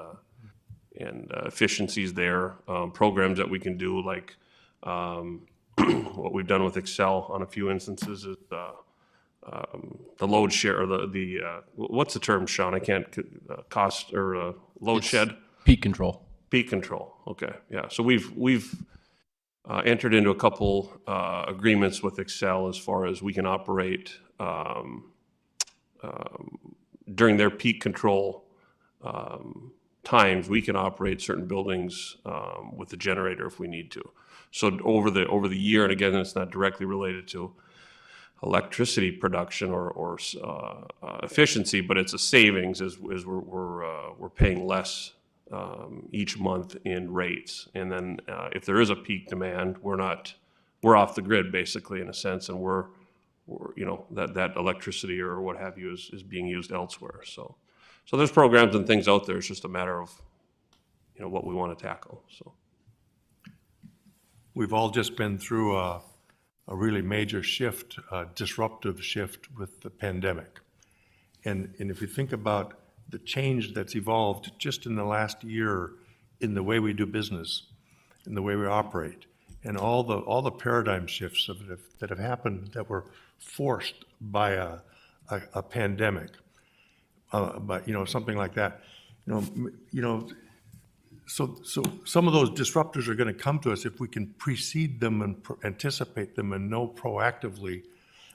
efficiencies there. Programs that we can do, like what we've done with Excel on a few instances, is the load share, or the what's the term, Sean? I can't cost or load shed. Peak control. Peak control. Okay, yeah. So we've entered into a couple agreements with Excel as far as we can operate during their peak control times. We can operate certain buildings with the generator if we need to. So over the year, and again, it's not directly related to electricity production or efficiency, but it's a savings as we're paying less each month in rates. And then if there is a peak demand, we're off the grid basically, in a sense, and we're that electricity or what have you is being used elsewhere. So there's programs and things out there. It's just a matter of what we want to tackle. So we've all just been through a really major shift, a disruptive shift with the pandemic. And if you think about the change that's evolved just in the last year in the way we do business, in the way we operate, and all the paradigm shifts that have happened that were forced by a pandemic, but something like that, so some of those disruptors are going to come to us if we can precede them and anticipate them and know proactively.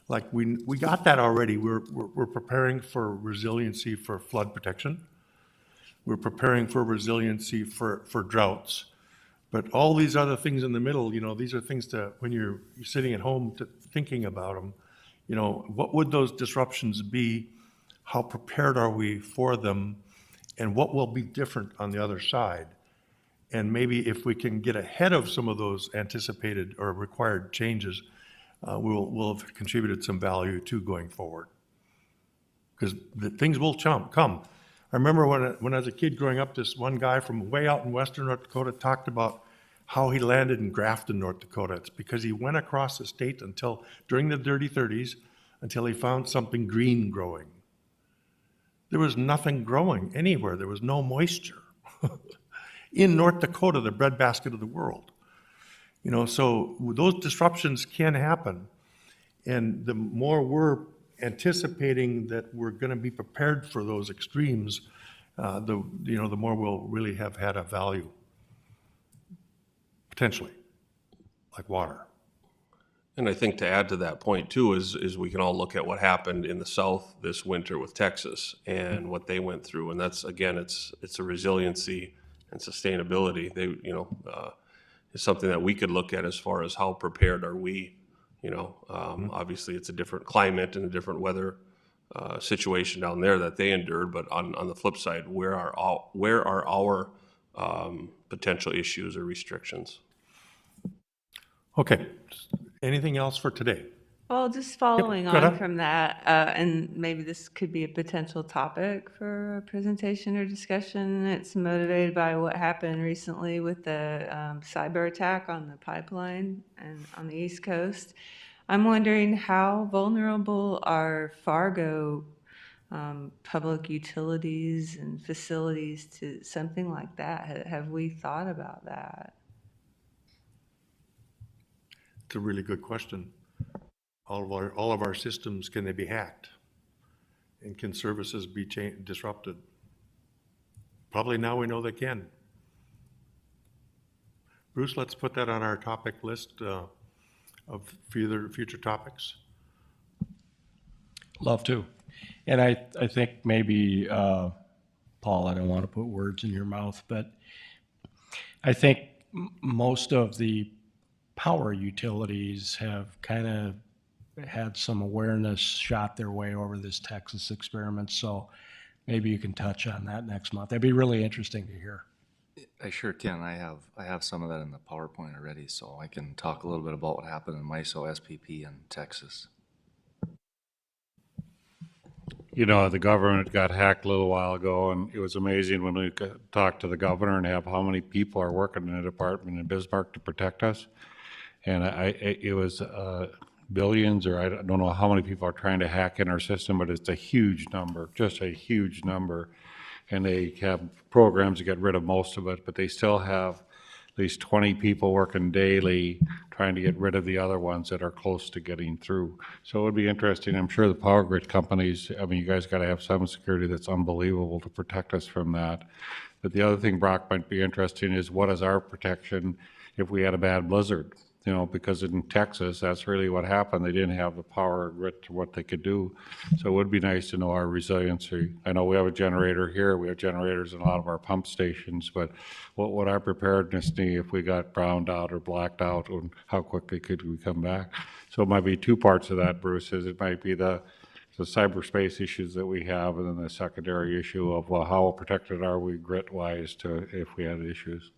Like we got that already. We're preparing for resiliency for flood protection. We're preparing for resiliency for droughts. But all these other things in the middle, these are things to, when you're sitting at home thinking about them, what would those disruptions be? How prepared are we for them? And what will be different on the other side? And maybe if we can get ahead of some of those anticipated or required changes, we'll have contributed some value to going forward. Because the things will come. I remember when I was a kid growing up, this one guy from way out in western North Dakota talked about how he landed in Grafton, North Dakota. It's because he went across the state during the dirty 30s until he found something green growing. There was nothing growing anywhere. There was no moisture. In North Dakota, the breadbasket of the world. So those disruptions can happen. And the more we're anticipating that we're going to be prepared for those extremes, the more we'll really have had a value, potentially, like water. And I think to add to that point too is we can all look at what happened in the South this winter with Texas and what they went through, and that's, again, it's a resiliency and sustainability. Is something that we could look at as far as how prepared are we. Obviously it's a different climate and a different weather situation down there that they endured, but on the flip side, where are our potential issues or restrictions? Okay. Anything else for today? Well, just following Yep, go on ahead. from that, and maybe this could be a potential topic for a presentation or discussion. It's motivated by what happened recently with the cyber attack on the pipeline and on the East Coast. I'm wondering how vulnerable are Fargo public utilities and facilities to something like that? Have we thought about that? It's a really good question. All of our systems, can they be hacked? And can services be disrupted? Probably now we know they can. Bruce, let's put that on our topic list of future topics. Love to. And I think maybe, Paul, I don't want to put words in your mouth, but I think most of the power utilities have kind of had some awareness shot their way over this Texas experiment. So maybe you can touch on that next month. That'd be really interesting to hear. I sure can. I have some of that in the PowerPoint already, so I can talk a little bit about what happened in MISO SPP in Texas. You know, the government got hacked a little while ago, and it was amazing when we talked to the governor and have how many people are working in the department in Bismarck to protect us. And it was billions, or I don't know how many people are trying to hack in our system, but it's a huge number, just a huge number. And they have programs to get rid of most of it, but they still have at least 20 people working daily trying to get rid of the other ones that are close to getting through. So it would be interesting. I'm sure the power grid companies, I mean, you guys got to have some security that's unbelievable to protect us from that. But the other thing, Brock, might be interesting is what is our protection if we had a bad blizzard? You know, because in Texas, that's really what happened. They didn't have the power grid to what they could do. So it would be nice to know our resiliency. I know we have a generator here. We have generators in a lot of our pump stations, but what would our preparedness be if we got browned out or blacked out, and how quickly could we come back? So it might be two parts of that, Bruce, is it might be the cyberspace issues that we have, and then the secondary issue of, well, how protected are we grit-wise to if we had issues?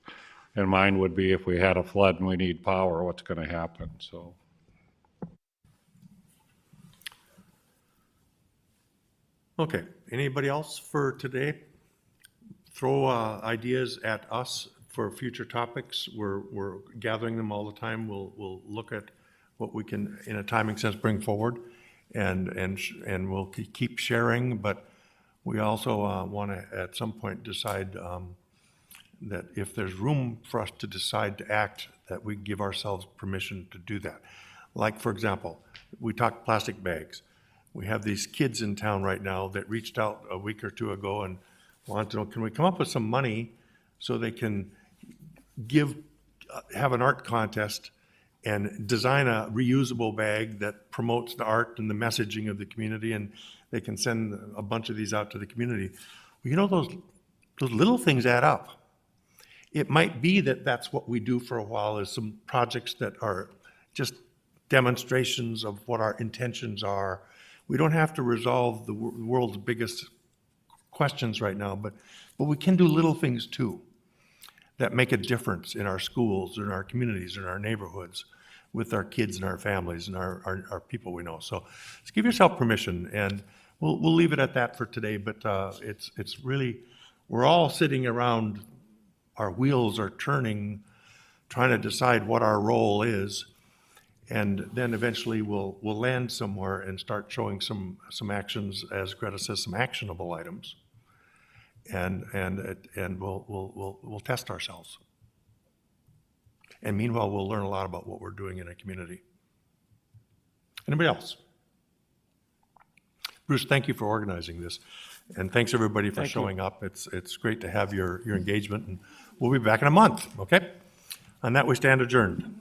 And mine would be if we had a flood and we need power, what's going to happen? So, Okay, anybody else for today? Throw ideas at us for future topics. We're gathering them all the time. We'll look at what we can, in a timing sense, bring forward, and we'll keep sharing. But we also want to, at some point, decide that if there's room for us to decide to act, that we give ourselves permission to do that. Like, for example, we talked plastic bags. We have these kids in town right now that reached out a week or two ago and wanted to know, can we come up with some money so they can have an art contest and design a reusable bag that promotes the art and the messaging of the community, and they can send a bunch of these out to the community. Well, you know, those little things add up. It might be that that's what we do for a while, is some projects that are just demonstrations of what our intentions are. We don't have to resolve the world's biggest questions right now, but we can do little things too that make a difference in our schools, in our communities, in our neighborhoods, with our kids and our families and our people we know. So just give yourself permission, and we'll leave it at that for today. But it's really, we're all sitting around, our wheels are turning, trying to decide what our role is, and then eventually we'll land somewhere and start showing some actions, as Greta says, some actionable items, and we'll test ourselves. And meanwhile, we'll learn a lot about what we're doing in a community. Anybody else? Bruce, thank you for organizing this, and thanks everybody for showing up. It's great to have your engagement, and we'll be back in a month, okay? On that, we stand adjourned.